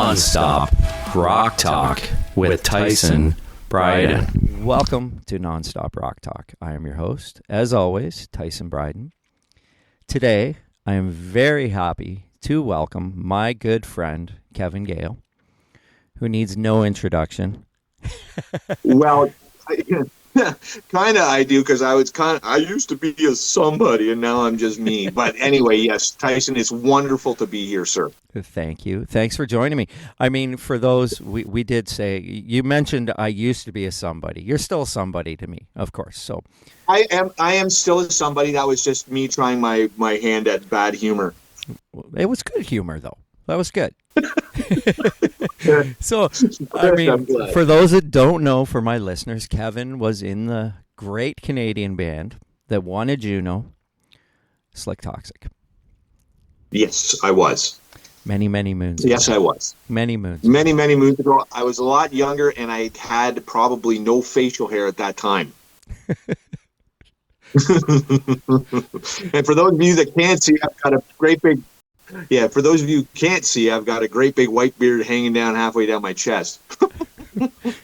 Non-stop rock talk with Tyson Bryden. Welcome to Non-Stop Rock Talk. I am your host, as always, Tyson Bryden. Today, I am very happy to welcome my good friend, Kevin Gale, who needs no introduction. Well, kind of I do, because I used to be a somebody and now I'm just me. But anyway, yes, Tyson, it's wonderful to be here, sir. Thank you. Thanks for joining me. I mean, for those, we did say, you mentioned I used to be a somebody. You're still somebody to me, of course. So I am still a somebody. That was just me trying my hand at bad humor. It was good humor, though. That was good. So, I mean, for those that don't know, for my listeners, Kevin was in the great Canadian band that won a Juno, Slik Toxik. Yes, I was. Many moons ago. Yes, I was. Many moons. Many moons ago. I was a lot younger, and I had probably no facial hair at that time. And for those of you that can't see, I've got a great big... Yeah, for those of you who can't see, I've got a great big white beard hanging down halfway down my chest.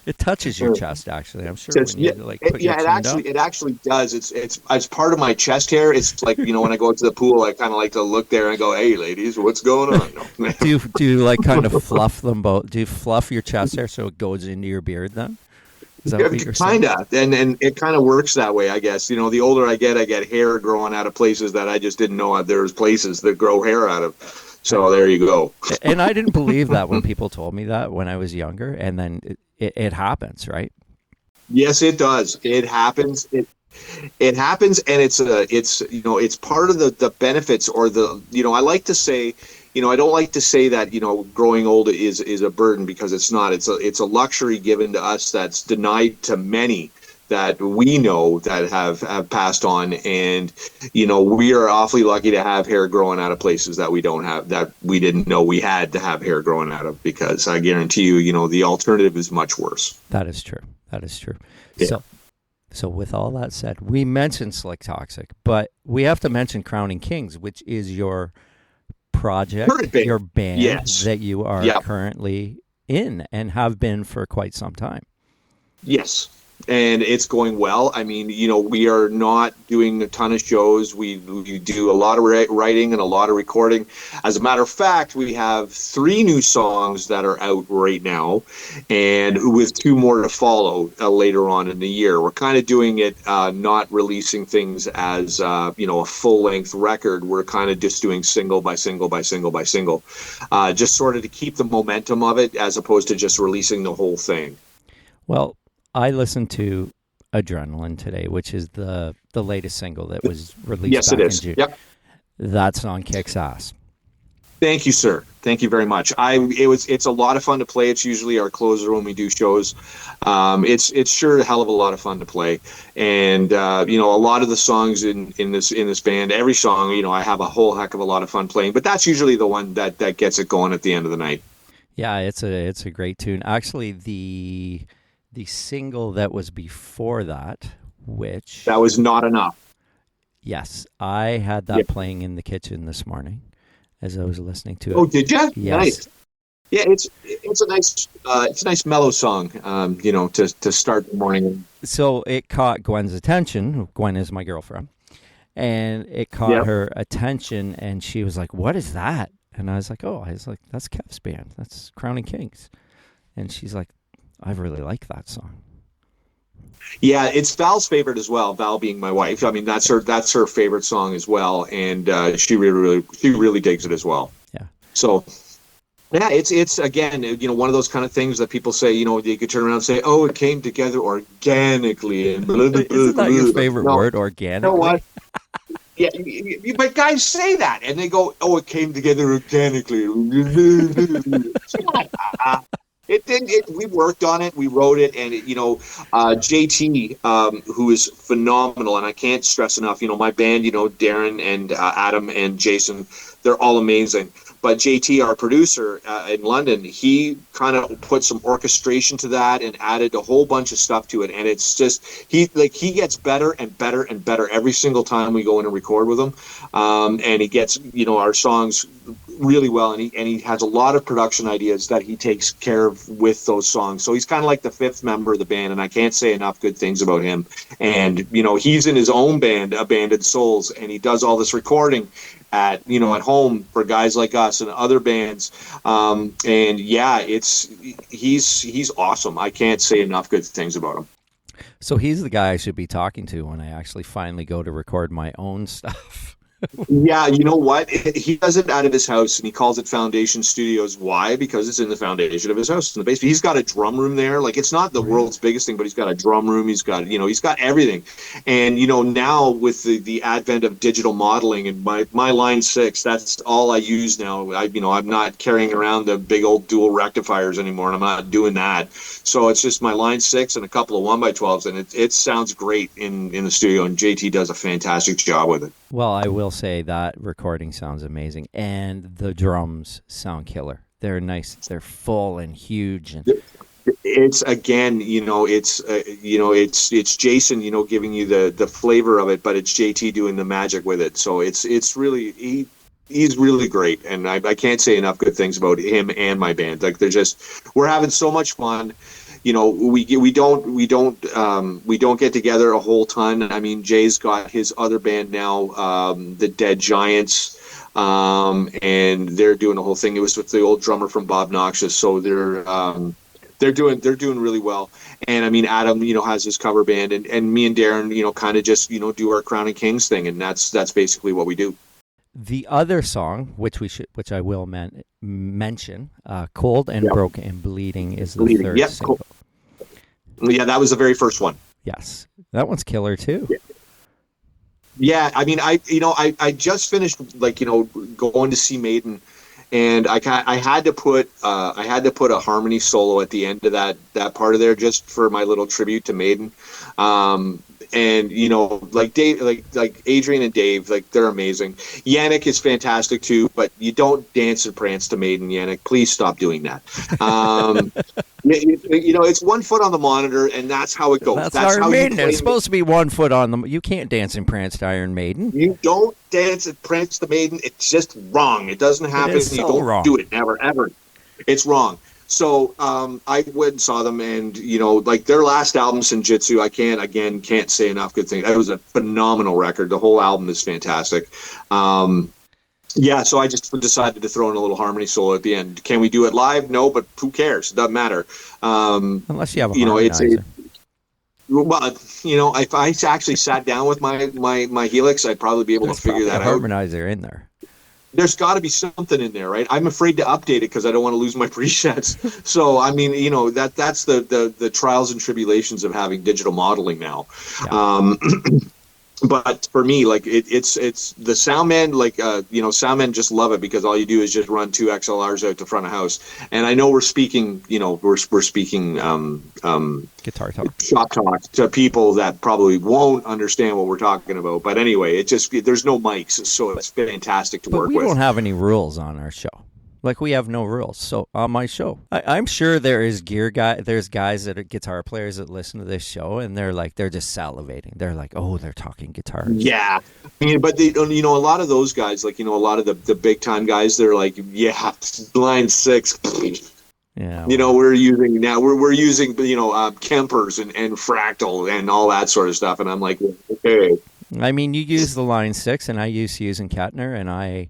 It touches your chest, actually. I'm sure when you put your chin up. It actually does. It's part of my chest hair. It's like, when I go to the pool, I kind of like to look there and go, "Hey, ladies, what's going on?" Do you like kind of fluff them both? Do you fluff your chest hair so it goes into your beard then? Is that what you're saying? Kinda, and it kind of works that way, I guess. The older I get hair growing out of places that I just didn't know there was places that grow hair out of. So there you go. And I didn't believe that when people told me that when I was younger, and then it happens, right? Yes, it does. It happens. It happens, and it's part of the benefits, or I like to say, I don't like to say that, growing old is a burden, because it's not. It's a luxury given to us that's denied to many that we know that have passed on. And, we are awfully lucky to have hair growing out of places that we don't have, that we didn't know we had to have hair growing out of, because I guarantee you, the alternative is much worse. That is true. Yeah. So with all that said, we mentioned Slik Toxik, but we have to mention Crowning Kings, which is your project, your band, yes, that you are currently in and have been for quite some time. Yes. And it's going well. I mean, we are not doing a ton of shows. We do a lot of writing and a lot of recording. As a matter of fact, we have 3 new songs that are out right now, and with 2 more to follow later on in the year. We're kind of doing it, not releasing things as, a full-length record. We're kind of just doing single by single by single by single, just sort of to keep the momentum of it, as opposed to just releasing the whole thing. Well, I listened to Adrenaline today, which is the latest single that was released back in June. Yep. That song kicks ass. Thank you, sir. Thank you very much. It's a lot of fun to play. It's usually our closer when we do shows. It's sure a hell of a lot of fun to play. And a lot of the songs in this band, every song, I have a whole heck of a lot of fun playing. But that's usually the one that gets it going at the end of the night. Yeah, it's a great tune. Actually, the single that was before that, that was Not Enough. Yes, I had that playing in the kitchen this morning as I was listening to it. Oh, did you? Yes. Nice. Yeah, it's a nice mellow song, to start the morning. So it caught Gwen's attention. Gwen is my girlfriend, and it caught her attention, and she was like, "What is that?" And I was like, "That's Kev's band. That's Crowning Kings." And she's like, I really like that song. Yeah, it's Val's favorite as well. Val being my wife, I mean that's her favorite song as well, and she really digs it as well. Yeah. So, yeah, it's again, one of those kind of things that people say, you could turn around and say, "Oh, it came together organically." And blah, blah, blah, isn't that your favorite word, organically? You know what? Yeah, but guys say that, and they go, "Oh, it came together organically." It did. We worked on it. We wrote it, and JT, who is phenomenal, and I can't stress enough. My band, Darren and Adam and Jason, they're all amazing. But JT, our producer in London, he kind of put some orchestration to that and added a whole bunch of stuff to it. And it's just he gets better and better and better every single time we go in and record with him. And he gets our songs really well, and he has a lot of production ideas that he takes care of with those songs. So he's kind of like the fifth member of the band, and I can't say enough good things about him. And he's in his own band, Abandoned Souls, and he does all this recording at home for guys like us and other bands. And yeah, he's awesome. I can't say enough good things about him. So he's the guy I should be talking to when I actually finally go to record my own stuff. Yeah, you know what? He does it out of his house, and he calls it Foundation Studios. Why? Because it's in the foundation of his house in the basement. He's got a drum room there. Like, it's not the world's biggest thing, but he's got a drum room. He's got everything. And now with the advent of digital modeling and my Line 6, that's all I use now. I'm not carrying around the big old dual rectifiers anymore, and I'm not doing that. So it's just my Line 6 and a couple of 1x12s, and it sounds great in the studio. And JT does a fantastic job with it. Well, I will say that recording sounds amazing, and the drums sound killer. They're nice. They're full and huge. And it's again, it's Jason, giving you the flavor of it, but it's JT doing the magic with it. So it's really he's really great, and I can't say enough good things about him and my band. Like, we're having so much fun. We don't get together a whole ton. I mean, Jay's got his other band now, the Dead Giants, and they're doing the whole thing. It was with the old drummer from Bob Noxious, so they're doing really well. And I mean, Adam, has his cover band, and me and Darren, kind of just do our Crowning Kings thing, and that's basically what we do. The other song, which I will mention, "Cold and Broken and Bleeding," is the third single. Yeah, that was the very first one. Yes, that one's killer too. Yeah, I mean, I just finished going to see Maiden, and I had to put a harmony solo at the end of that part of there just for my little tribute to Maiden. And like Dave, like Adrian and Dave, like, they're amazing. Yannick is fantastic too, but you don't dance and prance to Maiden, Yannick. Please stop doing that. It's 1 foot on the monitor, and that's how it goes. That's Iron Maiden. It's supposed to be 1 foot on them. You can't dance and prance to Iron Maiden. You don't dance and prance to Maiden. It's just wrong. It doesn't happen. You don't wrong. do it. Never, ever. It's wrong. So I went and saw them, and like their last album, Senjutsu, I can't say enough good things. It was a phenomenal record. The whole album is fantastic. Yeah, so I just decided to throw in a little harmony solo at the end. Can we do it live? No, but who cares? It doesn't matter. Unless you have a harmonizer. Well, if I actually sat down with my Helix, I'd probably be able to figure that out. Harmonizer in there. There's got to be something in there, right? I'm afraid to update it because I don't want to lose my presets. So, I mean, that's the trials and tribulations of having digital modeling now. Yeah. But for me, like, it's the soundmen, like, soundmen just love it because all you do is just run 2 XLRs out the front of house. And I know we're speaking, we're speaking guitar talk, shop talk to people that probably won't understand what we're talking about. But anyway, there's no mics, so it's fantastic to work with. But we don't have any rules on our show. Like, we have no rules. So on my show, I'm sure there's guys that are guitar players that listen to this show, and they're just salivating. They're like, oh, they're talking guitar. Yeah. I mean, but a lot of those guys, like, a lot of the big time guys, they're like, yeah, Line 6. Yeah. We're using Kempers and Fractal and all that sort of stuff. And I'm like, okay. I mean, you use the Line 6, and I used to using Kettner, and I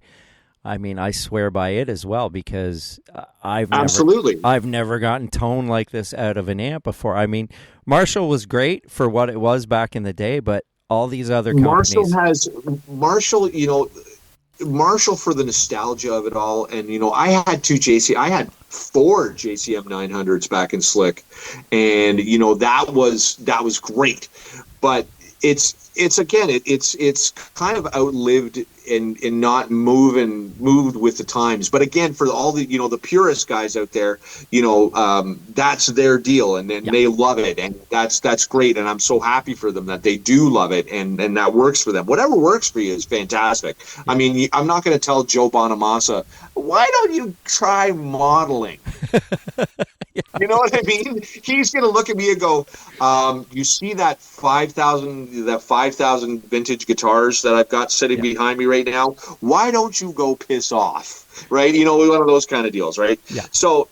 swear by it as well, because I've never gotten tone like this out of an amp before. I mean, Marshall was great for what it was back in the day, but all these other companies... Marshall for the nostalgia of it all, and I had 4 JCM 900s back in Slik, and that was great, but it's kind of outlived and not moved with the times. But again, for all the the purist guys out there, that's their deal, and they love it, and that's great, and I'm so happy for them that they do love it, and that works for them. Whatever works for you is fantastic. I mean, I'm not going to tell Joe Bonamassa, why don't you try modeling? You know what I mean? He's going to look at me and go, you see that 5,000 vintage guitars that I've got sitting behind me right now? Why don't you go piss off? Right? You know, one of those kind of deals, right? Yeah. So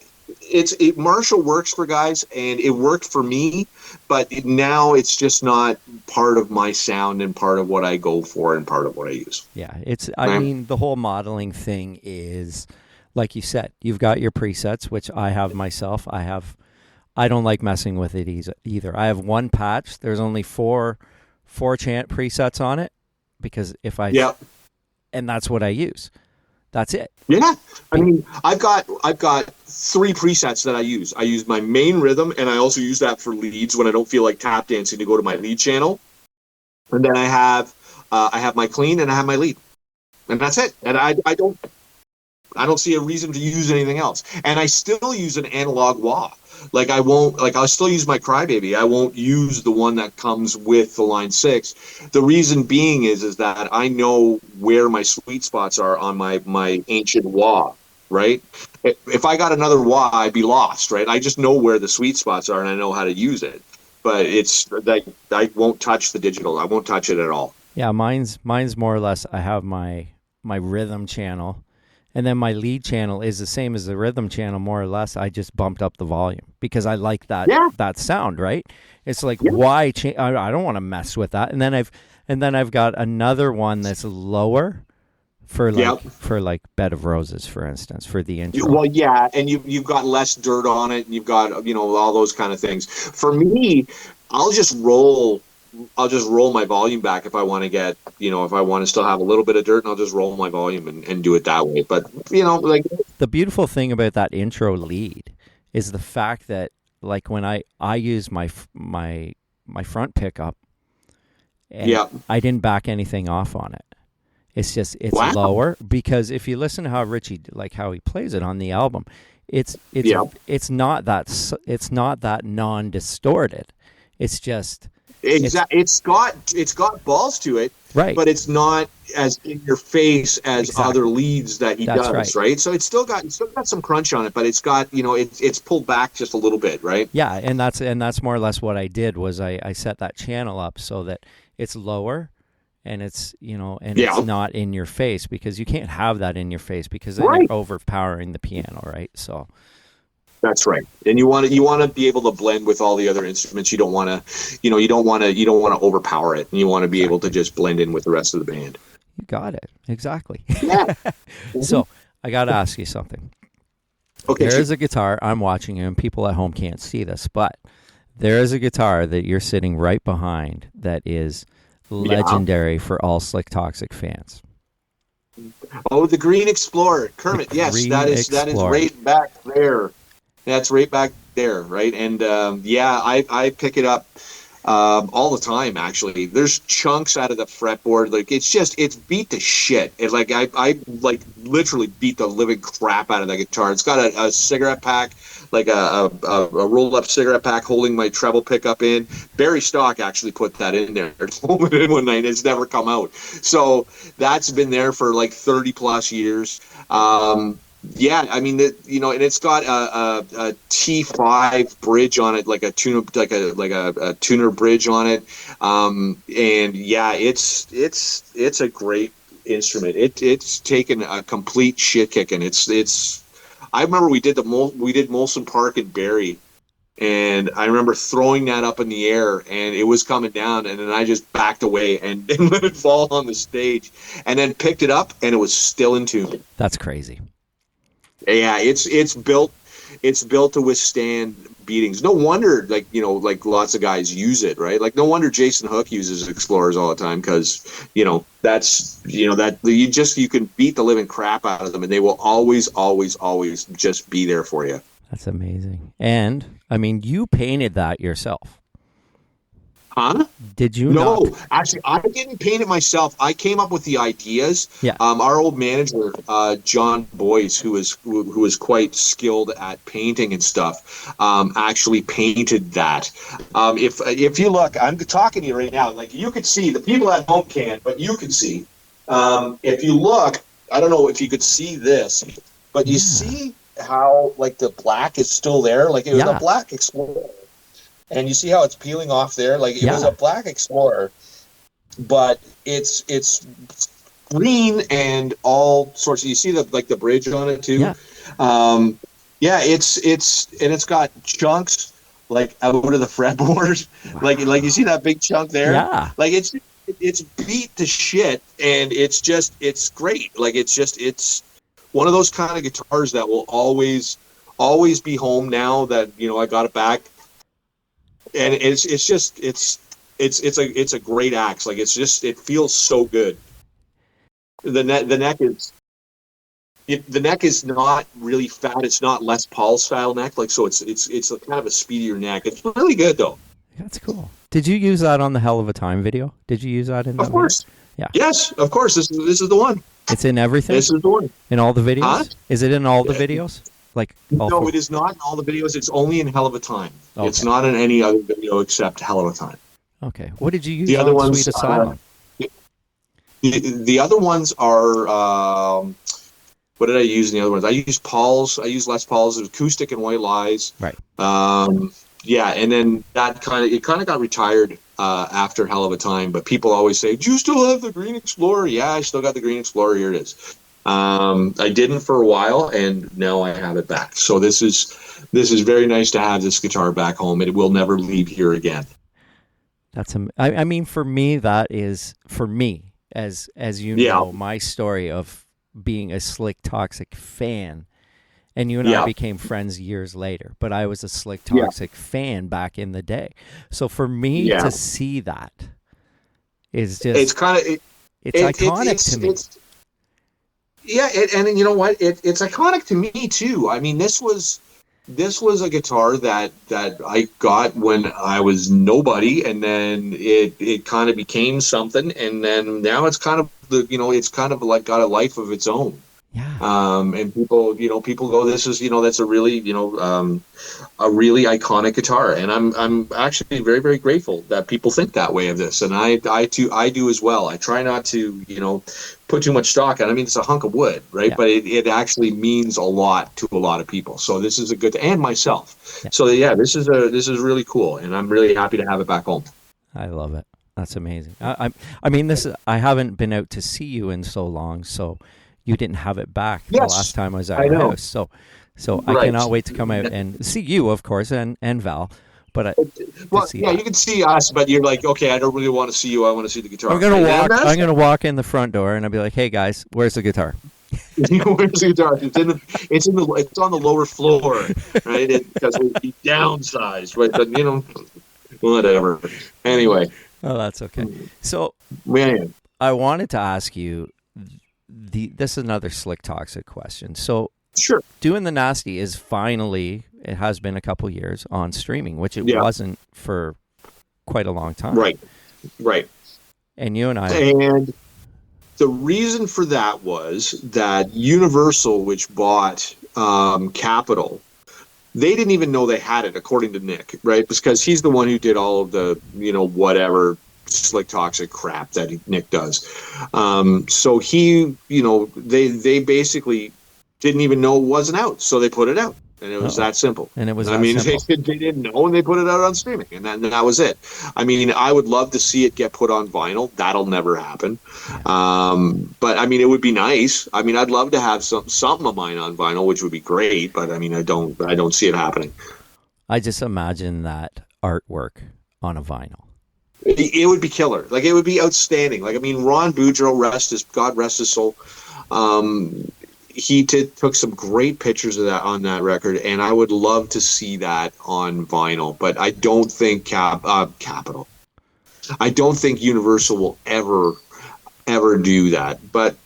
Marshall works for guys, and it worked for me, but now it's just not part of my sound and part of what I go for and part of what I use. Yeah, I mean, the whole modeling thing is, like you said, you've got your presets, which I have myself. I don't like messing with it either. I have one patch. There's only four chant presets on it, because and that's what I use. That's it. Yeah. I mean, I've got 3 presets that I use. I use my main rhythm, and I also use that for leads when I don't feel like tap dancing to go to my lead channel. And then I have my clean and I have my lead. And that's it. And I don't see a reason to use anything else. And I still use an analog wah. Like I'll still use my Crybaby. I won't use the one that comes with the Line 6. The reason being is that I know where my sweet spots are on my ancient wah, right? If I got another wah, I'd be lost, right? I just know where the sweet spots are and I know how to use it. But it's like I won't touch the digital. I won't touch it at all. Yeah, mine's more or less, I have my rhythm channel. And then my lead channel is the same as the rhythm channel, more or less. I just bumped up the volume because I like that sound, right? It's like, why change? I don't want to mess with that. And then I've got another one that's lower for like Bed of Roses, for instance, for the intro. Well, yeah, and you've got less dirt on it, and you've got all those kind of things. For me, I'll just roll my volume back if I want to get, if I want to still have a little bit of dirt, and I'll just roll my volume and do it that way. But, like... The beautiful thing about that intro lead is the fact that, like, when I use my front pickup, and I didn't back anything off on it. It's just, lower, because if you listen to how Richie, like how he plays it on the album, it's not that non-distorted. It's just... Exactly. It's got balls to it, right? But it's not as in your face as other leads that he does, right? So it's still got some crunch on it, but it's got it's pulled back just a little bit, right? Yeah, and that's more or less what I did was I set that channel up so that it's lower, and it's it's not in your face, because you can't have that in your face, because then you're overpowering the piano, right? So. That's right, and you want to be able to blend with all the other instruments. You don't want to, you don't want to overpower it, and you want to be able to just blend in with the rest of the band. You got it exactly. Yeah. So I got to ask you something. Okay. There is a guitar. I'm watching you, and people at home can't see this, but there is a guitar that you're sitting right behind that is legendary for all Slik Toxik fans. Oh, the Green Explorer, Kermit. Yes, that is right back there. That's right back there, right? And I pick it up all the time. Actually, there's chunks out of the fretboard. Like it's beat to shit. It's like I like literally beat the living crap out of that guitar. It's got a cigarette pack, like a rolled up cigarette pack holding my treble pickup in. Barry Stock actually put that in there. Pulled it in one night. It's never come out. So that's been there for like 30 plus years. Yeah, I mean, and it's got a T5 bridge on it, like a tuner, like a tuner bridge on it, and yeah, it's a great instrument. It's taken a complete shit kicking. I remember we did Molson Park in Barrie, and I remember throwing that up in the air, and it was coming down, and then I just backed away and let it fall on the stage, and then picked it up, and it was still in tune. That's crazy. Yeah, it's built to withstand beatings. No wonder, like lots of guys use it, right? Like no wonder Jason Hook uses Explorers all the time, because that's that you can beat the living crap out of them, and they will always just be there for you. That's amazing. And I mean, you painted that yourself. Huh? Did you? No, not? Actually, I didn't paint it myself. I came up with the ideas. Yeah. Our old manager, John Boyce, who was quite skilled at painting and stuff, actually painted that. If you look, I'm talking to you right now. Like you could see, the people at home can't, but you can see. If you look, I don't know if you could see this, but you see how like the black is still there? Like it was Yeah. a black Explorer, and you see how it's peeling off there? Like it was a black Explorer, but it's green and all sorts. You see the bridge on it too. Yeah. It's got chunks like out of the fretboard. Wow. Like you see that big chunk there? Yeah. Like it's beat to shit, and it's great. Like it's one of those kind of guitars that will always be home now that, you know, I got it back. And it's a great axe. Like it feels so good. The neck is not really fat. It's not Les Paul style neck. Like, so it's a kind of a speedier neck. It's really good though. That's cool. Did you use that on the Hell of a Time video? Did you use that in? Of course. Video? Yeah. Yes, of course. This is the one. It's in everything. This is the one. In all the videos. Huh? Is it in all the videos? Like no, it is not in all the videos. It's only in Hell of a Time. Okay. It's not in any other video except Hell of a Time. Okay. What did you use The other on ones, Sweet Asylum? The other ones are. What did I use in the other ones? I used Paul's. I used Les Paul's. It was Acoustic and White Lies. Right. Yeah, and then that kind of got retired after Hell of a Time. But people always say, "Do you still have the Green Explorer?" Yeah, I still got the Green Explorer. Here it is. I didn't for a while, and now I have it back. So this is very nice to have this guitar back home. It will never leave here again. That's I mean, for me, that is for me as you know, my story of being a Slik Toxik fan. And you and I became friends years later, but I was a Slik Toxik fan back in the day. So for me to see that is just it's iconic to me. And you know what? It's iconic to me too. I mean, this was a guitar that I got when I was nobody, and then it kind of became something, and then now it's kind of it's kind of like got a life of its own. Yeah. And people go, this is, that's a really, a really iconic guitar. And I'm actually very, very grateful that people think that way of this. And I do as well. I try not to, put too much stock on it. I mean, it's a hunk of wood, right? Yeah. But it actually means a lot to a lot of people. So this is a good, and myself. Yeah. So this is really cool. And I'm really happy to have it back home. I love it. That's amazing. I mean, I haven't been out to see you in so long, so you didn't have it back the last time I was at your house. So right. I cannot wait to come out and see you, of course, and Val. But you can see us, but you're like, okay, I don't really want to see you. I want to see the guitar. I'm gonna walk in the front door and I'll be like, hey guys, where's the guitar? Where's the guitar? It's on the lower floor, right? Because we downsized, right? But whatever. Anyway. Oh, that's okay. So, man, I wanted to ask you. This is another Slik Toxik question. So, sure, Doin The Nasty is finally, it has been a couple years on streaming, which it wasn't for quite a long time. Right. And you and I. And the reason for that was that Universal, which bought Capitol, they didn't even know they had it, according to Nick, right? Because he's the one who did all of the, whatever Slik Toxik crap that Nick does. So he, they basically didn't even know it wasn't out, so they put it out, and it was that simple. And it was. They didn't know, and they put it out on streaming, and that was it. I mean, I would love to see it get put on vinyl. That'll never happen. But I mean, it would be nice. I mean, I'd love to have something of mine on vinyl, which would be great. But I mean, I don't see it happening. I just imagine that artwork on a vinyl. It would be killer. Like, it would be outstanding. Like, I mean, Ron Boudreau, God rest his soul. He took some great pictures of that on that record, and I would love to see that on vinyl. But I don't think Capitol. I don't think Universal will ever do that. But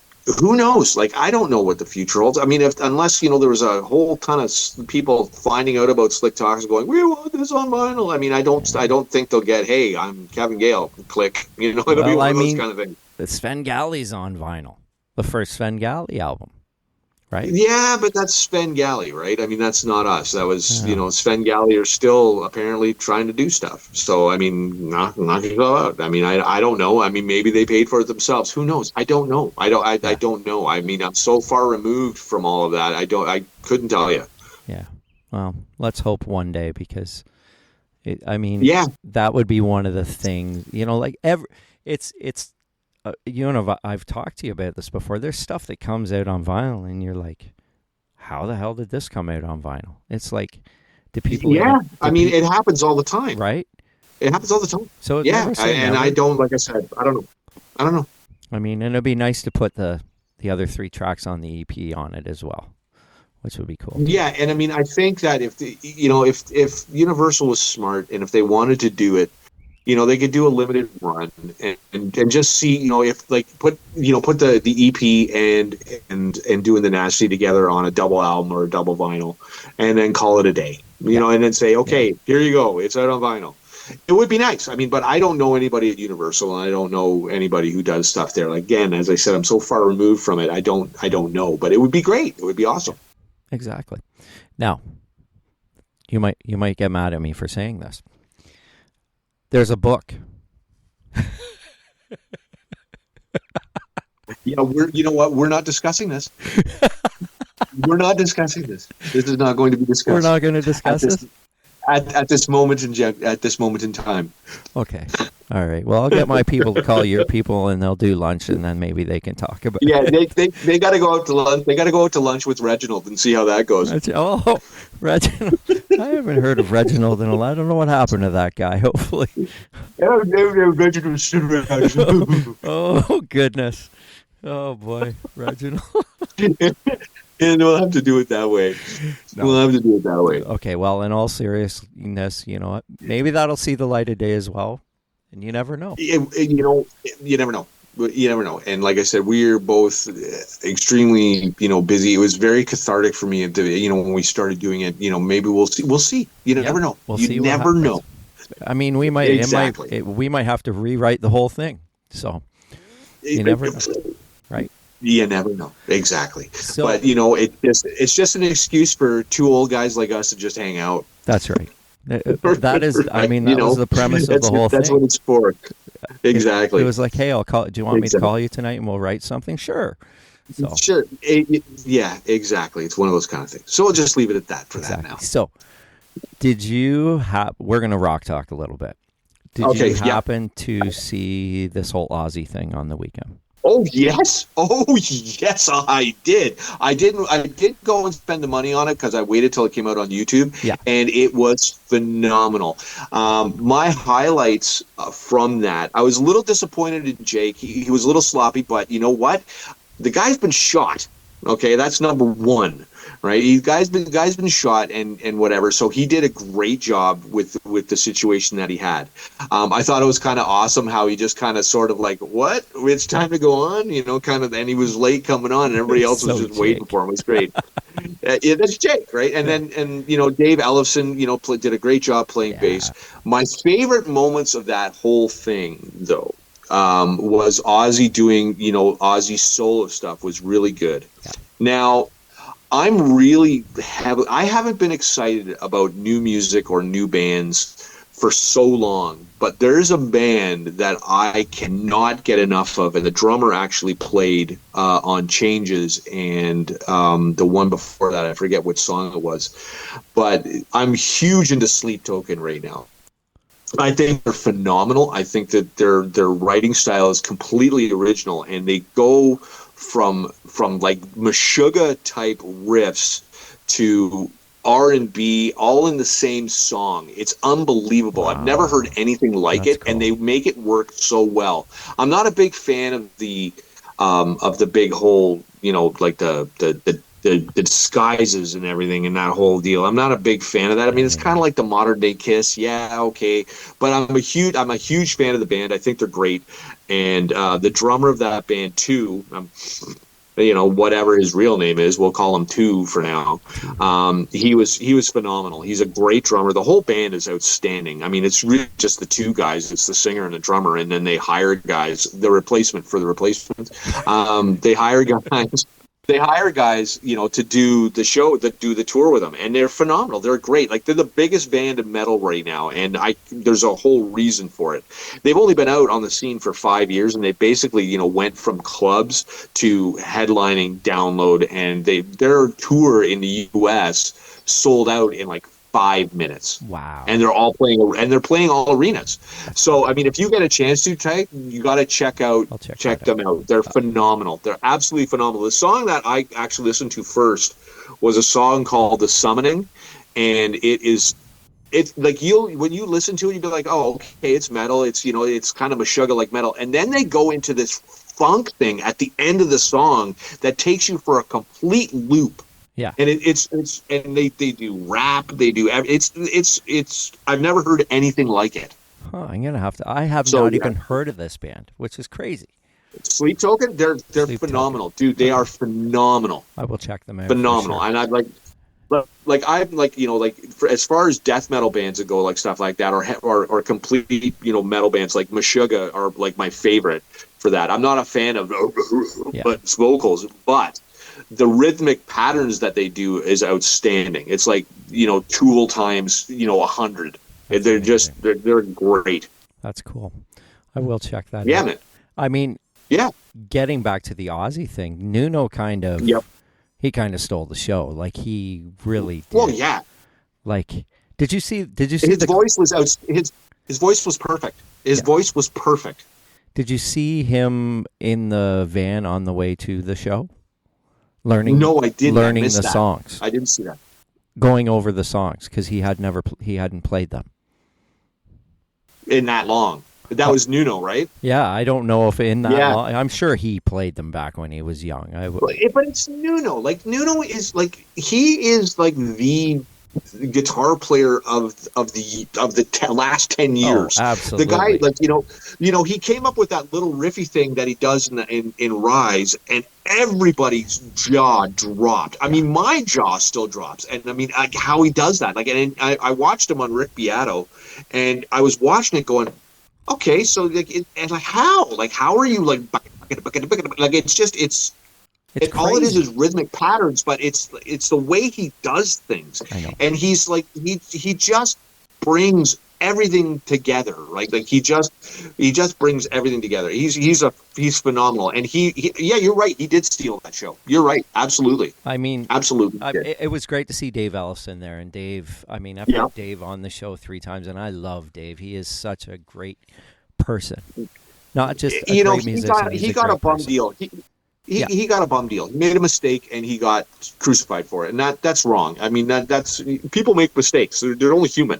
who knows? Like, I don't know what the future holds. I mean, unless there was a whole ton of people finding out about Slik Toxik going, we want this on vinyl. I mean, I don't think they'll get, hey, I'm Kevin Gale, click. It'll be one of those kind of things. The Sven Gale's on vinyl, the first Sven Gale album, right? Yeah, but that's Sven Gale, right? I mean, that's not us. That was, Sven Gale are still apparently trying to do stuff. So, I mean, knock yourself out. I mean, I don't know. I mean, maybe they paid for it themselves. Who knows? I don't know. I don't know. I mean, I'm so far removed from all of that. I couldn't tell you. Yeah. Well, let's hope one day, because that would be one of the things, like I've talked to you about this before. There's stuff that comes out on vinyl and you're like, how the hell did this come out on vinyl? It's like, do people... Yeah, it happens all the time. Right? It happens all the time. So I don't, like I said, I don't know. I mean, and it'd be nice to put the other 3 tracks on the EP on it as well, which would be cool. Yeah, and I mean, I think that if if Universal was smart and if they wanted to do it, they could do a limited run and just see, if like put the EP and Doin The Nasty together on a double album or a double vinyl, and then call it a day, and then say, okay, here you go, it's out on vinyl. It would be nice. I mean, but I don't know anybody at Universal, and I don't know anybody who does stuff there. Again, as I said, I'm so far removed from it. I don't know, but it would be great. It would be awesome. Exactly. Now, you might get mad at me for saying this. There's a book. Yeah, we're not discussing this. We're not discussing this. This is not going to be discussed. We're not going to discuss this at this moment in time. Okay. All right. Well, I'll get my people to call your people, and they'll do lunch, and then maybe they can talk about it. Yeah, they got to go out to lunch. They got to go out to lunch with Reginald and see how that goes. Oh, Reginald! I haven't heard of Reginald in a while. I don't know what happened to that guy. Hopefully. Oh goodness! Oh boy, Reginald. And we'll have to do it that way. No. We'll have to do it that way. Okay. Well, in all seriousness, maybe that'll see the light of day as well. And you never know. You never know. You never know. And like I said, we're both extremely, busy. It was very cathartic for me, when we started doing it. Maybe we'll see. We'll see. You never know. You never know. I mean, we might we might have to rewrite the whole thing. So you never know, right? You never know. Exactly. So, but it's just an excuse for 2 old guys like us to just hang out. That's right. That is, I mean, that was the premise of the whole thing. That's what it's for. Exactly. It was like, hey, I'll call. Do you want me to call you tonight and we'll write something? Sure. So. Sure. Yeah, exactly. It's one of those kind of things. So we'll just leave it at that for that now. So, did you we're going to rock talk a little bit. Did you happen to see this whole Ozzy thing on the weekend? Oh yes, I did. I did go and spend the money on it because I waited till it came out on YouTube, and it was phenomenal. My highlights from that, I was a little disappointed in Jake. He was a little sloppy, but you know what? The guy's been shot. Okay, that's number one, right? Guy's been shot and whatever. So he did a great job with the situation that he had. I thought it was kind of awesome how he just kind of sort of like, what? It's time to go on, kind of. And he was late coming on, and everybody else was just waiting for him. It was great. That's Jake, right? And then Dave Ellefson, did a great job playing bass. My favorite moments of that whole thing, though, was Ozzy doing, Ozzy solo stuff was really good. Yeah. Now, I haven't been excited about new music or new bands for so long, but there's a band that I cannot get enough of, and the drummer actually played on Changes, and the one before that, I forget what song it was, but I'm huge into Slik Toxik right now. I think they're phenomenal. I think that their writing style is completely original, and they go from like Meshuggah type riffs to R&B all in the same song. It's unbelievable. Wow. I've never heard anything like it, cool. And they make it work so well. I'm not a big fan of the big whole, like the disguises and everything and that whole deal. I'm not a big fan of that. I mean, it's kind of like the modern day Kiss. Yeah, okay. But I'm a huge fan of the band. I think they're great. And the drummer of that band, too, whatever his real name is, we'll call him Two for now. He was phenomenal. He's a great drummer. The whole band is outstanding. I mean, it's really just the 2 guys. It's the singer and the drummer, and then they hired guys, the replacement for the replacement. They hired guys they hire guys, to do the show, that do the tour with them, and they're phenomenal. They're great. Like, they're the biggest band in metal right now, and there's a whole reason for it. They've only been out on the scene for 5 years, and they basically, went from clubs to headlining Download, and their tour in the U.S. sold out in like 5 minutes. Wow. And they're playing all arenas. So, I mean, if you get a chance to, Ty, you got to check them out. They're phenomenal. They're absolutely phenomenal. The song that I actually listened to first was a song called The Summoning, and it's like, when you listen to it, you'd be like, oh, okay, it's metal. It's, it's kind of Meshuggah like metal. And then they go into this funk thing at the end of the song that takes you for a complete loop. Yeah, and it's and they do rap, they do it's I've never heard anything like it. I'm gonna have to. I have not even heard of this band, which is crazy. Slik Token, they're Slik phenomenal, Token. Dude. They are phenomenal. I will check them out. Phenomenal, sure. And I'd as far as death metal bands that go, like stuff like that, or complete metal bands like Meshuggah are like my favorite for that. I'm not a fan of but vocals, but the rhythmic patterns that they do is outstanding. It's like, Tool times, 100. They're just, they're great. That's cool. I will check that out. Yeah, man. I mean, yeah. Getting back to the Ozzy thing, Nuno kind of stole the show. Like, he really did. Well, yeah. Like, did you see his voice was his voice was perfect. His voice was perfect. Did you see him in the van on the way to the show? Learning the songs. I didn't see that. Going over the songs because he hadn't played them in that long. That was Nuno, right? Yeah, I don't know if in that long. I'm sure he played them back when he was young. But it's Nuno. Like, Nuno is like, he is like the guitar player of the last 10 years. Oh, absolutely. The guy, like, he came up with that little riffy thing that he does in Rise, and everybody's jaw dropped. I mean, my jaw still drops, and I mean, how he does that. Like, and I watched him on Rick Beato, and I was watching it going, okay, so like, how are you like it's all it is rhythmic patterns, but it's the way he does things. I know. And he's like, he just brings everything together, right? Like, he just brings everything together. He's phenomenal, and you're right. He did steal that show. You're right, absolutely. I mean, absolutely. It was great to see Dave Ellefson there, and Dave. I mean, I've had Dave on the show 3 times, and I love Dave. He is such a great person, not just a great musician. He got a bum deal. He got a bum deal. He made a mistake, and he got crucified for it, and that's wrong. I mean, that's people make mistakes. They're only human.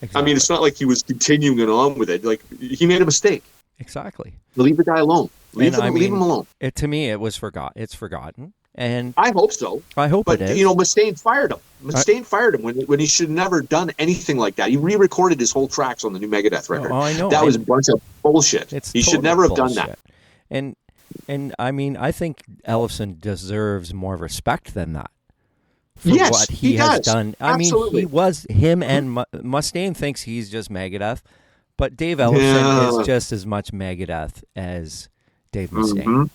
Exactly. I mean, it's not like he was continuing on with it. Like, he made a mistake. Exactly. Leave the guy alone. Leave him alone. To me, it was It's forgotten, and I hope so. I hope it is. But Mustaine fired him. Mustaine fired him when he should have never done anything like that. He re-recorded his whole tracks on the new Megadeth record. Oh, I know. That was a bunch of bullshit. He should never have done that. And I mean, I think Ellefson deserves more respect than that. For what he has done. Absolutely. I mean, him and Mustaine thinks he's just Megadeth, but Dave Ellefson is just as much Megadeth as Dave Mustaine. Mm-hmm.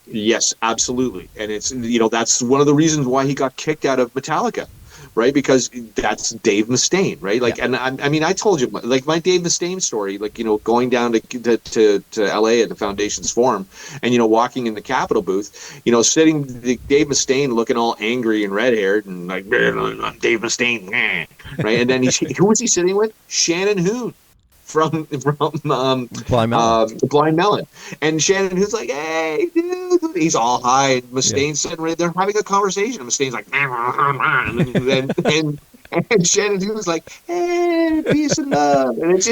Yes, absolutely. And it's, that's one of the reasons why he got kicked out of Metallica, right? Because that's Dave Mustaine, right? Like, and I mean, I told you, like, my Dave Mustaine story, like, going down to LA at the Foundation's Forum, and, walking in the Capitol booth, sitting Dave Mustaine looking all angry and red-haired and like, Dave Mustaine, right? And then who was he sitting with? Shannon Hoon from Blind Melon. And Shannon Hoon's like, hey, dude. He's all high. And Mustaine's sitting right there having a conversation. And Mustaine's like, and Shannon Hoon's like, hey, peace and love. And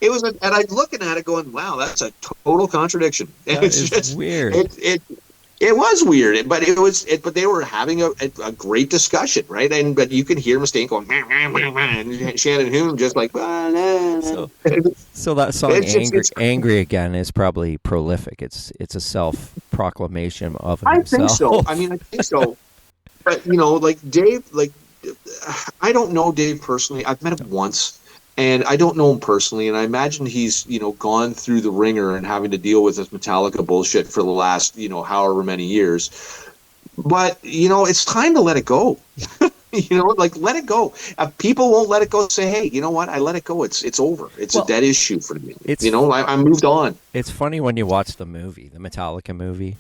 and I'm looking at it going, wow, that's a total contradiction. And that is just weird. It was weird, but but they were having a great discussion, right? But you could hear Mustaine going, and Shannon Hoon just like, so that song "Angry Again" is probably prolific. It's a self-proclamation of himself. I think so. I mean, I think so. But like Dave, like, I don't know Dave personally. I've met him once. And I don't know him personally, and I imagine he's, gone through the ringer and having to deal with this Metallica bullshit for the last, however many years. But, it's time to let it go. Like, let it go. If people won't let it go, say, hey, you know what? I let it go. It's over. It's a dead issue for me. I moved on. It's funny when you watch the movie, the Metallica movie.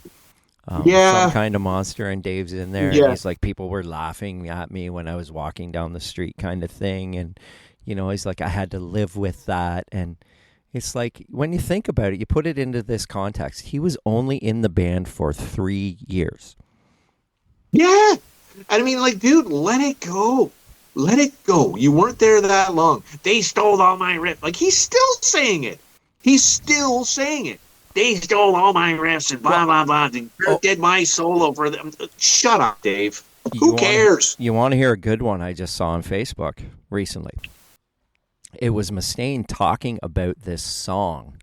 Some Kind of Monster, and Dave's in there. Yeah. And he's like, people were laughing at me when I was walking down the street kind of thing. And, he's like, I had to live with that. And it's like, when you think about it, you put it into this context. He was only in the band for 3 years. Yeah. I mean, like, dude, let it go. Let it go. You weren't there that long. They stole all my riffs. Like, he's still saying it. They stole all my riffs and blah, blah, blah. They did my solo for them. Shut up, Dave. Who cares? You want to hear a good one I just saw on Facebook recently? It was Mustaine talking about this song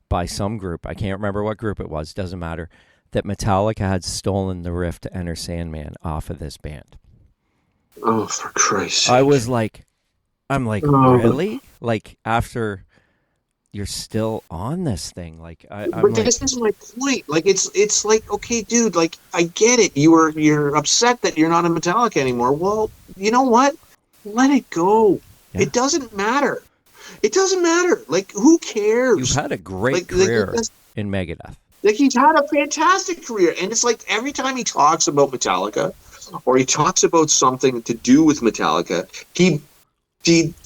by some group. I can't remember what group it was. Doesn't matter. That Metallica had stolen the riff to Enter Sandman off of this band. Oh, for Christ's sake. I'm like, really? Like, after you're still on this thing? Like, but this is my point. Like, it's like, okay, dude, like, I get it. You're upset that you're not in Metallica anymore. Well, you know what? Let it go. Yeah. It doesn't matter. Like, who cares? You've had a great career in Megadeth. Like, he's had a fantastic career. And it's like every time he talks about Metallica or he talks about something to do with Metallica, he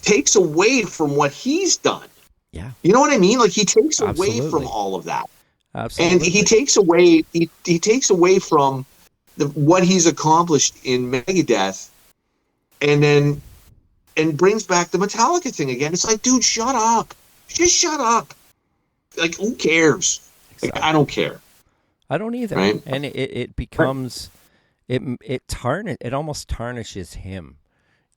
takes away from what he's done. Yeah. You know what I mean? Like, he takes away from all of that. Absolutely. And he takes away he takes away from what he's accomplished in Megadeth and brings back the Metallica thing again. It's like, dude, shut up. Just shut up. Like, who cares? Like, I don't care. I don't either. Right? And it becomes it almost tarnishes him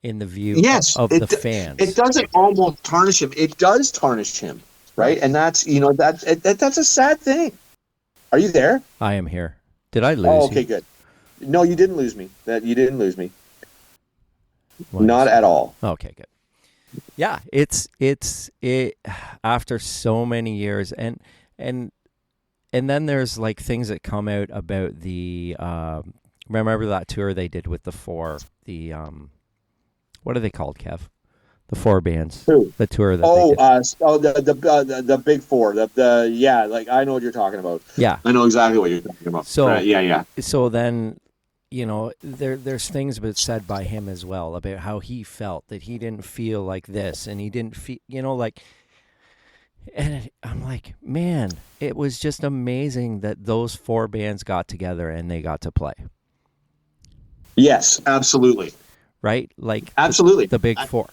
in the view of the fans. It doesn't almost tarnish him. It does tarnish him, right? And that's that's a sad thing. Are you there? I am here. Did I lose? Oh, okay, good. No, you didn't lose me. You didn't lose me. Not at all. Okay, good. Yeah, it's after so many years and then there's like things that come out about the remember that tour they did with the four, the what are they called, Kev? The four bands. Who? The tour that the big four. Like, I know what you're talking about. Yeah. I know exactly what you're talking about. So yeah. So then, there's things said by him as well about how he felt that he didn't feel like this and he didn't feel, and I'm like, man, it was just amazing that those four bands got together and they got to play. Yes, absolutely. Right? Like, absolutely. The big four.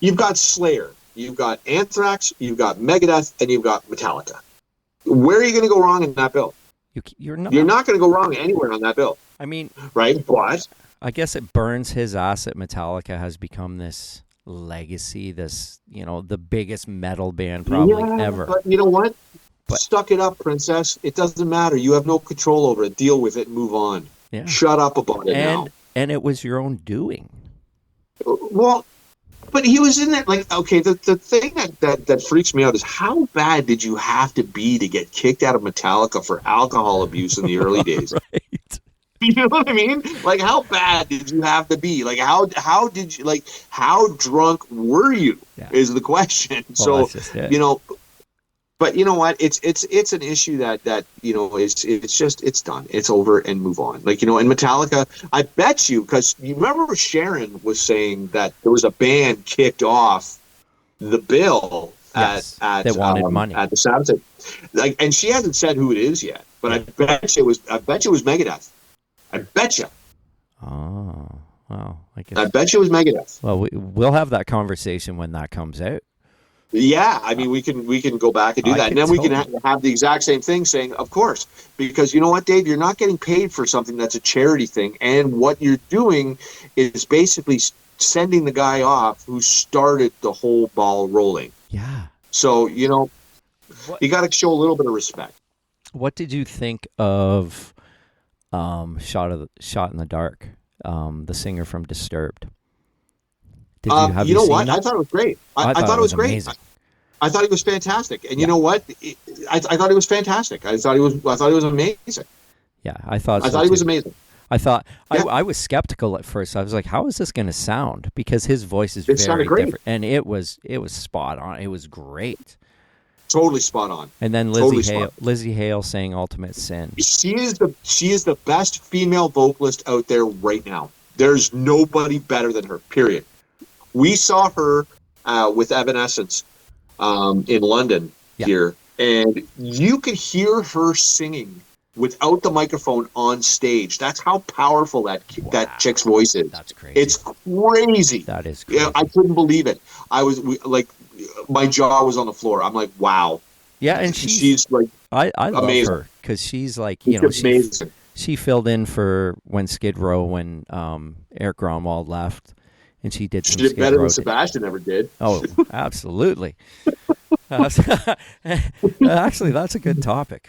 You've got Slayer, you've got Anthrax, you've got Megadeth, and you've got Metallica. Where are you going to go wrong in that bill? You're not going to go wrong anywhere on that bill. I mean, right? But I guess it burns his ass that Metallica has become this legacy, this, the biggest metal band probably ever. But you know what? Stuck it up, princess. It doesn't matter. You have no control over it. Deal with it and move on. Yeah. Shut up about it now. And it was your own doing. Well, but he was in that, like, okay, the thing that freaks me out is how bad did you have to be to get kicked out of Metallica for alcohol abuse in the early days? Right. You know what I mean? Like, how bad did you have to be? Like, how did you, like, how drunk were you? Yeah. Is the question. Well, so, but you know what? It's an issue that it's done. It's over and move on. Like, and Metallica, I bet you, because you remember Sharon was saying that there was a band kicked off the bill at they wanted money at the Sabbath. Like, and she hasn't said who it is yet, but I bet you it was Megadeth. I bet you. Oh, well, I bet you it was Megadeth. Well, we'll have that conversation when that comes out. Yeah, I mean, we can go back and do that, and then we can have the exact same thing saying, of course, because you know what, Dave, you're not getting paid for something that's a charity thing, and what you're doing is basically sending the guy off who started the whole ball rolling. Yeah. So you got to show a little bit of respect. What did you think of Shot in the Dark, the singer from Disturbed? Have you seen what? That? I thought it was great. I thought it was great. Amazing. I thought he was fantastic, and you know what? I thought he was fantastic. I thought he was amazing. Yeah, I thought I thought he was amazing. I thought Yeah. I was skeptical at first. I was like, "How is this going to sound?" Because his voice is It very sounded great. different, and it was spot on. It was great. Totally spot on. And then Totally spot Lizzie Hale sang "Ultimate Sin." She is the best female vocalist out there right now. There's nobody better than her. Period. We saw her with Evanescence in London here, and you could hear her singing without the microphone on stage. That's how powerful that chick's voice is. That's crazy. It's crazy. That is crazy. Yeah, I couldn't believe it. My jaw was on the floor. I'm like, wow. Yeah, and she's like, I love amazing. her because she's like, she's amazing. She filled in for when Skid Row when Eric Gromwald left, and she did. She some did Skid better Row than Sebastian ever did. Oh, absolutely. Actually, that's a good topic.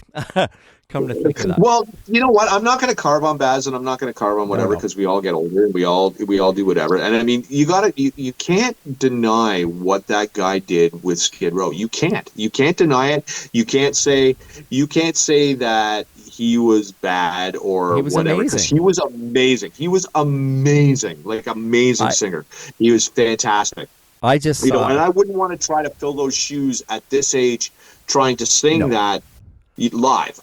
Come to think of that. Well, you know what? I'm not going to carve on Baz, and I'm not going to carve on whatever, because we all get older and we all do whatever. And I mean, you can't deny what that guy did with Skid Row. You can't deny it. You can't say that he was bad or whatever, because he was amazing. He was amazing, like amazing singer. He was fantastic. I just and I wouldn't want to try to fill those shoes at this age, trying to sing that live.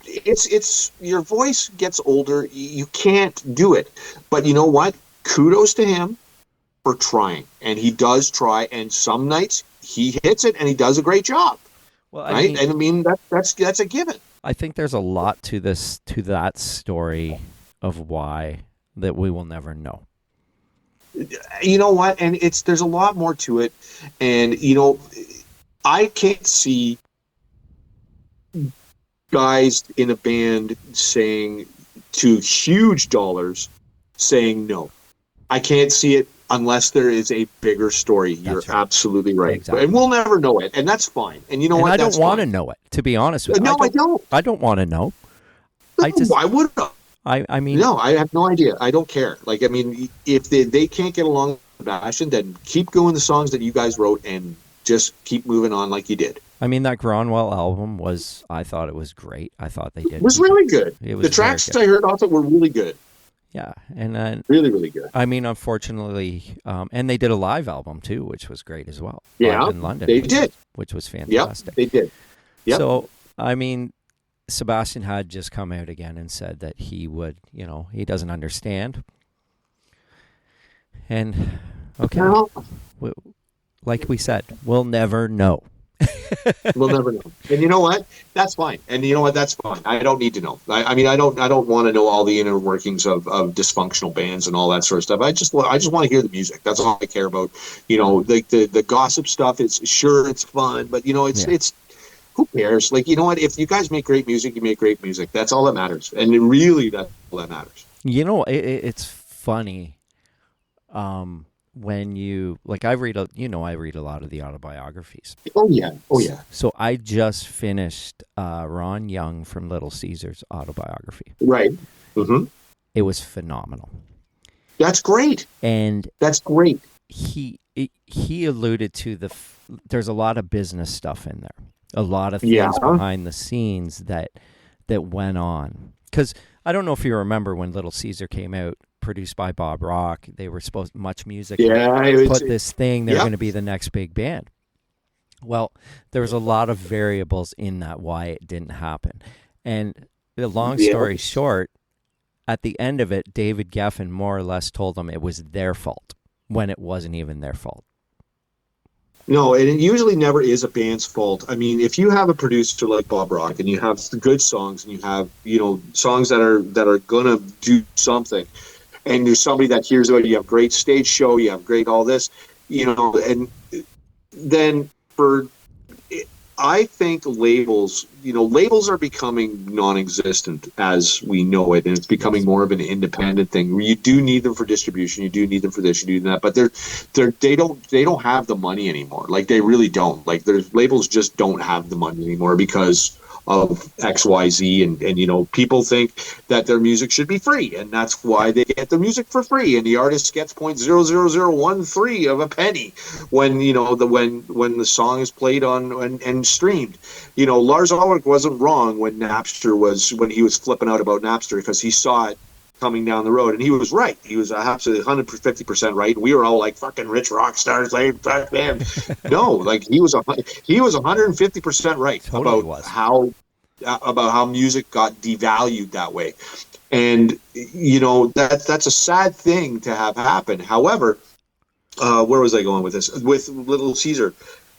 It's your voice gets older. You can't do it. But you know what? Kudos to him for trying, and he does try. And some nights he hits it, and he does a great job. Well, right? I mean that's a given. I think there's a lot to that story of why that we will never know. You know what? And there's a lot more to it. And I can't see guys in a band saying to huge dollars saying no. I can't see it unless there is a bigger story. You're absolutely right. Exactly. And we'll never know it, and that's fine. And you know what? I don't want to know it, to be honest with you. No, I don't. I don't want to know. Why would I? I mean, no, I have no idea. I don't care. Like, I mean, if they can't get along with Sebastian, then keep doing the songs that you guys wrote and just keep moving on like you did. I mean, that Gronwell album I thought it was great. I thought they did. It was really good. The tracks I heard off it were really good. Yeah, and really, really good. I mean, unfortunately, and they did a live album too, which was great as well. Yeah, in London, which was fantastic. Yep, they did. Yep. So, I mean, Sebastian had just come out again and said that he would, he doesn't understand. And okay, like we said, we'll never know. We'll never know. And you know what? That's fine. And you know what? That's fine. I don't need to know. I mean, I don't want to know all the inner workings of dysfunctional bands and all that sort of stuff. I just want to hear the music. That's all I care about. Like the gossip stuff. It's fun, but it's who cares? Like, you know what? If you guys make great music, you make great music. That's all that matters. And really, that's all that matters. It's funny. When you I read a lot of the autobiographies. Oh yeah. So I just finished Ron Young from Little Caesar's autobiography. Right. Mm-hmm. It was phenomenal. That's great. And that's great. He alluded to there's a lot of business stuff in there, a lot of things behind the scenes that went on. Because I don't know if you remember when Little Caesar came out, produced by Bob Rock. They were supposed Much Music. Put this thing. They're going to be the next big band. Well, there was a lot of variables in that why it didn't happen. And the long story short, at the end of it, David Geffen more or less told them it was their fault when it wasn't even their fault. No, and it usually never is a band's fault. I mean, if you have a producer like Bob Rock and you have good songs and you have, songs that are gonna do something, and there's somebody that hears about it, you have great stage show, you have great all this, and then I think labels are becoming non-existent as we know it, and it's becoming more of an independent thing. You do need them for distribution, you do need them for this, you do that, but they don't have the money anymore. Like, they really don't. Like, there's labels just don't have the money anymore because XYZ, and you know, people think that their music should be free, and that's why they get the music for free, and the artist gets 0.00013 of a penny when, you know, when the song is played on and streamed. You know, Lars Ulrich wasn't wrong when he was flipping out about Napster, because he saw it coming down the road, and he was right. He was absolutely 150% right. We were all like fucking rich rock stars, like fuck man. No, like he was 150% right totally about how music got devalued that way. And you know, that's a sad thing to have happen. However, where was I going with this? With Little Caesar.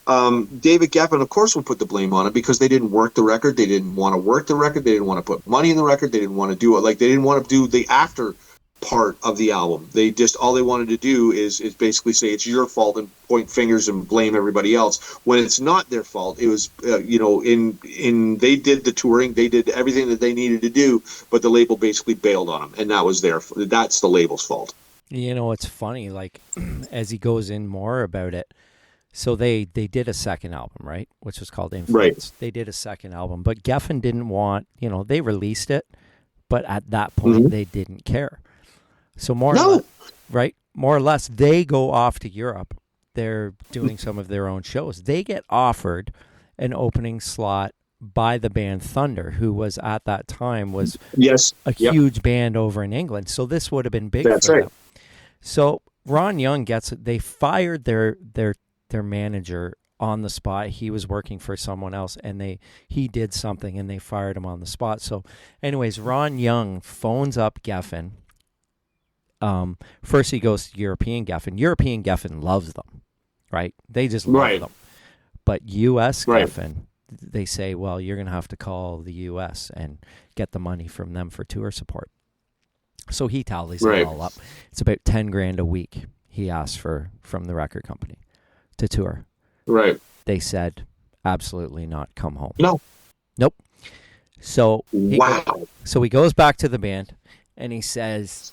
David Geffen, of course, would put the blame on it because they didn't work the record. They didn't want to work the record. They didn't want to put money in the record. They didn't want to do it. Like, they didn't want to do the after part of the album. All they wanted to do is basically say it's your fault and point fingers and blame everybody else when it's not their fault. It was, you know, they did the touring, they did everything that they needed to do, but the label basically bailed on them, and that's the label's fault. You know, it's funny, like, as he goes in more about it, so they did a second album, right, which was called Influence. Right. They did a second album, but Geffen didn't want, you know, they released it, but at that point they didn't care. So more or less, they go off to Europe. They're doing some of their own shows. They get offered an opening slot by the band Thunder, who was at that time a huge band over in England. So this would have been big for them. So Ron Young they fired their manager on the spot. He was working for someone else, and he did something, and they fired him on the spot. So anyways, Ron Young phones up Geffen. First he goes to European Geffen. European Geffen loves them, right? They just love them. But U.S. Geffen, they say, well, you're going to have to call the U.S. and get the money from them for tour support. So he tallies it all up. It's about $10,000 a week he asked from the record company to tour. Right. They said, absolutely not. Come home. No. Nope. So he goes back to the band, and he says,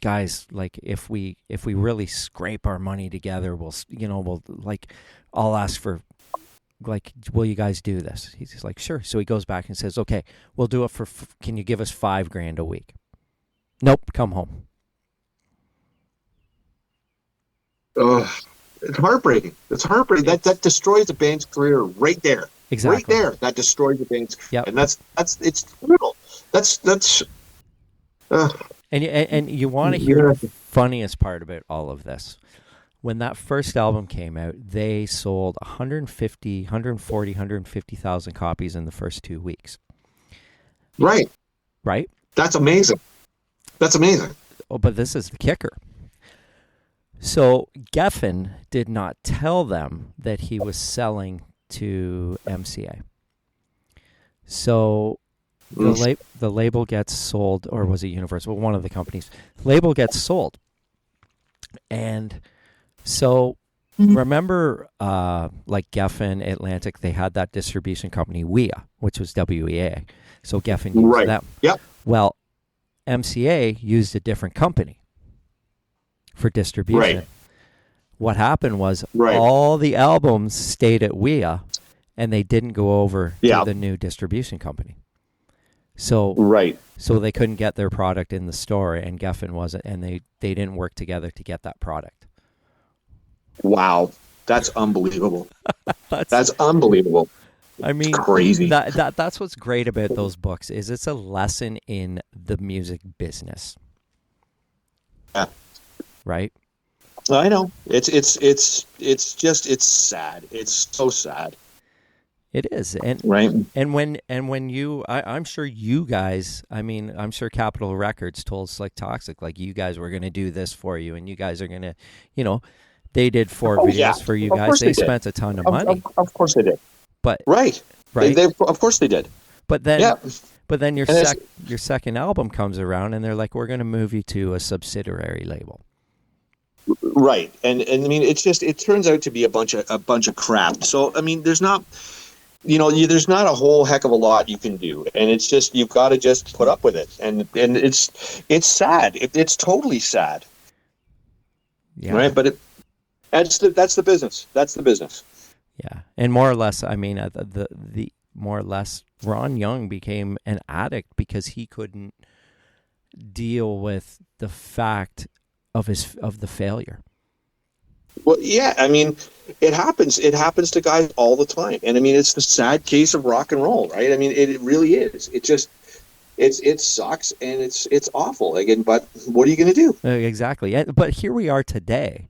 guys, like, if we really scrape our money together, we'll like, I'll ask for, like, will you guys do this? He's just like, sure. So he goes back and says, okay, we'll do it for, can you give us $5,000 a week? Nope. Come home. It's heartbreaking. It's heartbreaking. That destroys the band's career right there. Exactly. Right there. That destroys the band's career. Yep. And it's brutal. And you want to hear the funniest part about all of this. When that first album came out, they sold 150,000 copies in the first 2 weeks. Right. Right? That's amazing. Oh, but this is the kicker. So Geffen did not tell them that he was selling to MCA. So the label gets sold, or was it Universal? One of the companies. Label gets sold. And so remember, like Geffen, Atlantic, they had that distribution company, WEA, which was WEA. So Geffen used them. Yep. Well, MCA used a different company for distribution. Right. What happened was all the albums stayed at WEA, and they didn't go over to the new distribution company. So so they couldn't get their product in the store, and Geffen wasn't, and they didn't work together to get that product. Wow, that's unbelievable. That's unbelievable. I mean, it's crazy. That's what's great about those books, is it's a lesson in the music business. Yeah. Right? I know. It's sad. It's so sad. It is. And when you I'm sure you guys, I mean, I'm sure Capitol Records told Slik Toxik, like, you guys were going to do this for you, and you guys are going to, you know, they did 4 videos for you guys. They spent a ton of money. Of course they did. But right. They of course they did. But then your second album comes around, and they're like, we're going to move you to a subsidiary label. Right. And I mean, it turns out to be a bunch of crap. So I mean, there's not a whole heck of a lot you can do, and it's just, you've got to just put up with it, and it's sad. It's totally sad. Yeah. Right. But that's the business. That's the business. Yeah, and more or less, I mean, more or less, Ron Young became an addict because he couldn't deal with the fact of the failure. Well, yeah, I mean, it happens. It happens to guys all the time, and I mean, it's the sad case of rock and roll, right? I mean, it really is. It sucks, and it's awful. Again, but what are you going to do? Exactly. But here we are today.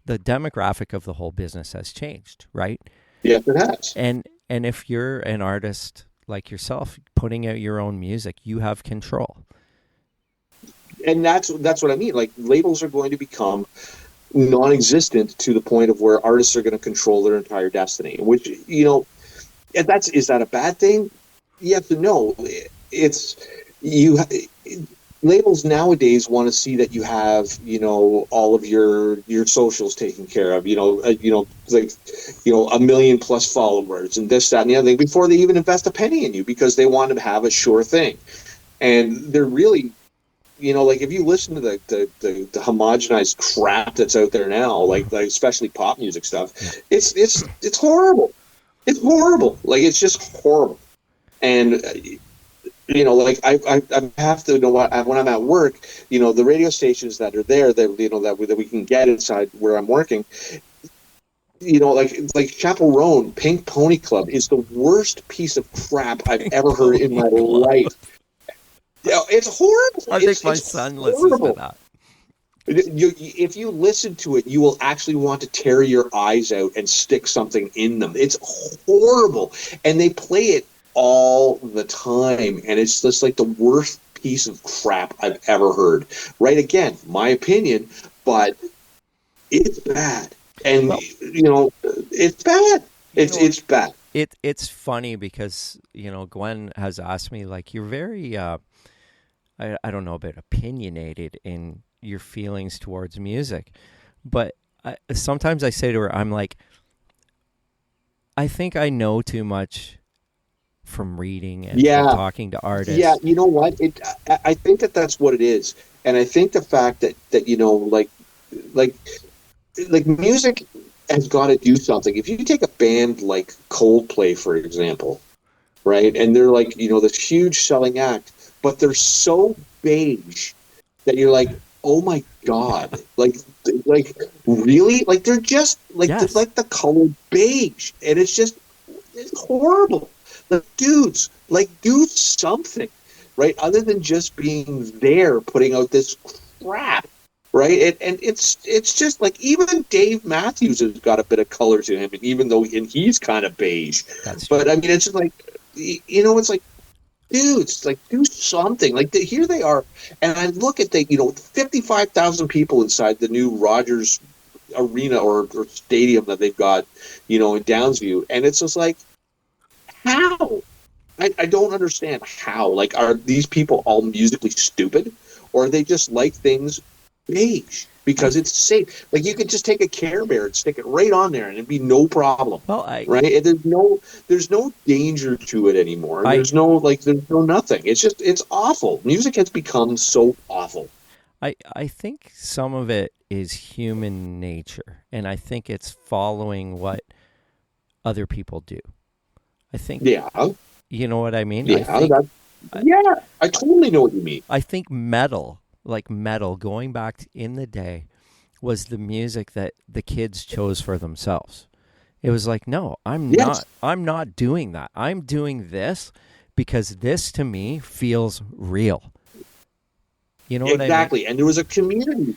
The demographic of the whole business has changed, right? Yes, it has. And if you're an artist like yourself, putting out your own music, you have control. And that's what I mean. Like, labels are going to become non-existent to the point of where artists are going to control their entire destiny, which, you know, and is that a bad thing? Yes and no. Labels nowadays want to see that you have, you know, all of your socials taken care of, like, you know, 1 million plus followers and this, that, and the other thing before they even invest a penny in you, because they want to have a sure thing. And they're really, you know, like, if you listen to the homogenized crap that's out there now, like especially pop music stuff, it's horrible. It's horrible. Like, it's just horrible. And you know, like, I have to know when I'm at work, you know, the radio stations that are there, that, you know, that we can get inside where I'm working, you know, like Chaperone, Pink Pony Club is the worst piece of crap I've ever heard in my life. Yeah, it's horrible. I think my son listens to that. If you listen to it, you will actually want to tear your eyes out and stick something in them. It's horrible. And they play it all the time. And it's just like the worst piece of crap I've ever heard. Right? Again, my opinion, but it's bad. And, you know, it's bad. It's bad. It's funny because, you know, Gwen has asked me, like, you're very... I don't know about opinionated in your feelings towards music, but sometimes I say to her, I'm like, I think I know too much from reading and from talking to artists. Yeah, you know what? I think that's what it is. And I think the fact that you know, like music has got to do something. If you take a band like Coldplay, for example, right, and they're like, you know, this huge selling act, but they're so beige that you're like, oh my God, like really? Like, they're just like, yes. Like the color beige, and it's horrible. Like, dudes, like, do something, right? Other than just being there, putting out this crap, right? And it's just like, even Dave Matthews has got a bit of color to him, and even though he's kind of beige, but I mean, it's just like, you know, it's like, dudes, like, do something. Like, here they are, and I look at 55,000 people inside the new Rogers Arena or stadium that they've got, you know, in Downsview, and it's just like, how? I don't understand how. Like, are these people all musically stupid, or are they just like things beige because it's safe? Like, you could just take a Care Bear and stick it right on there, and it'd be no problem. Well, right? There's no danger to it anymore. There's no nothing. It's awful. Music has become so awful. I think some of it is human nature, and I think it's following what other people do. I think. Yeah. You know what I mean? Yeah. I totally know what you mean. I think metal, going back in the day, was the music that the kids chose for themselves. It was like, no, I'm not doing that. I'm doing this because this to me feels real. You know what I mean? Exactly. And there was a community.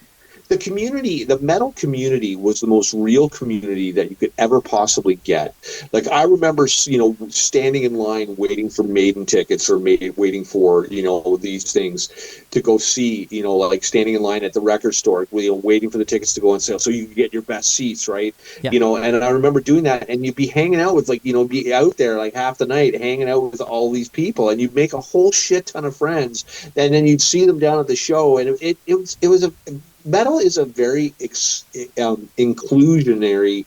The metal community was the most real community that you could ever possibly get. Like, I remember, you know, standing in line waiting for Maiden tickets or waiting for, you know, these things to go see, you know, like standing in line at the record store, you know, waiting for the tickets to go on sale so you can get your best seats, right? Yeah. You know, and I remember doing that, and you'd be hanging out with, like, you know, be out there like half the night hanging out with all these people, and you'd make a whole shit ton of friends, and then you'd see them down at the show, and it was a metal is a very inclusionary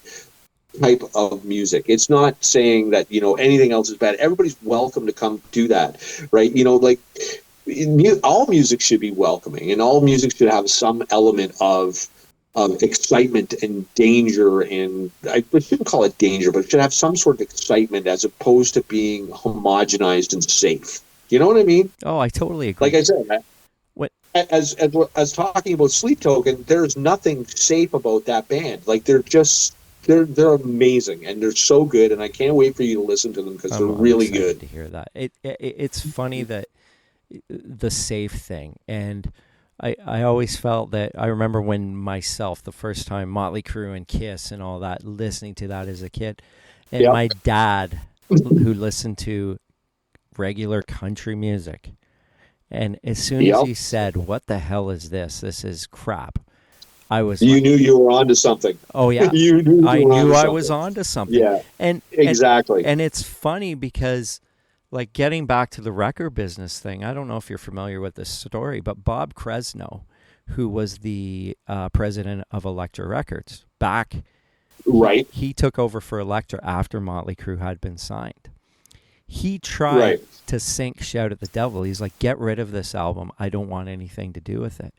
type of music. It's not saying that, you know, anything else is bad. Everybody's welcome to come do that, right? You know, like, all music should be welcoming, and all music should have some element of excitement and danger, and I shouldn't call it danger, but it should have some sort of excitement as opposed to being homogenized and safe. You know what I mean? Oh, I totally agree. Like I said, what? As talking about Slik Token, there's nothing safe about that band. Like they're amazing and they're so good, and I can't wait for you to listen to them because they're really good. To hear that, it's funny that the safe thing, and I always felt that I remember when myself the first time Motley Crue and Kiss and all that, listening to that as a kid, and my dad who listened to regular country music, and as soon as he said, "What the hell is this? This is crap," I was. You knew you were onto something. Oh yeah, I knew I was onto something. Yeah, and exactly. And it's funny because, like, getting back to the record business thing, I don't know if you're familiar with this story, but Bob Krasno, who was the president of Elektra Records back, he took over for Elektra after Motley Crue had been signed. He tried to sink Shout at the Devil. He's like, get rid of this album. I don't want anything to do with it.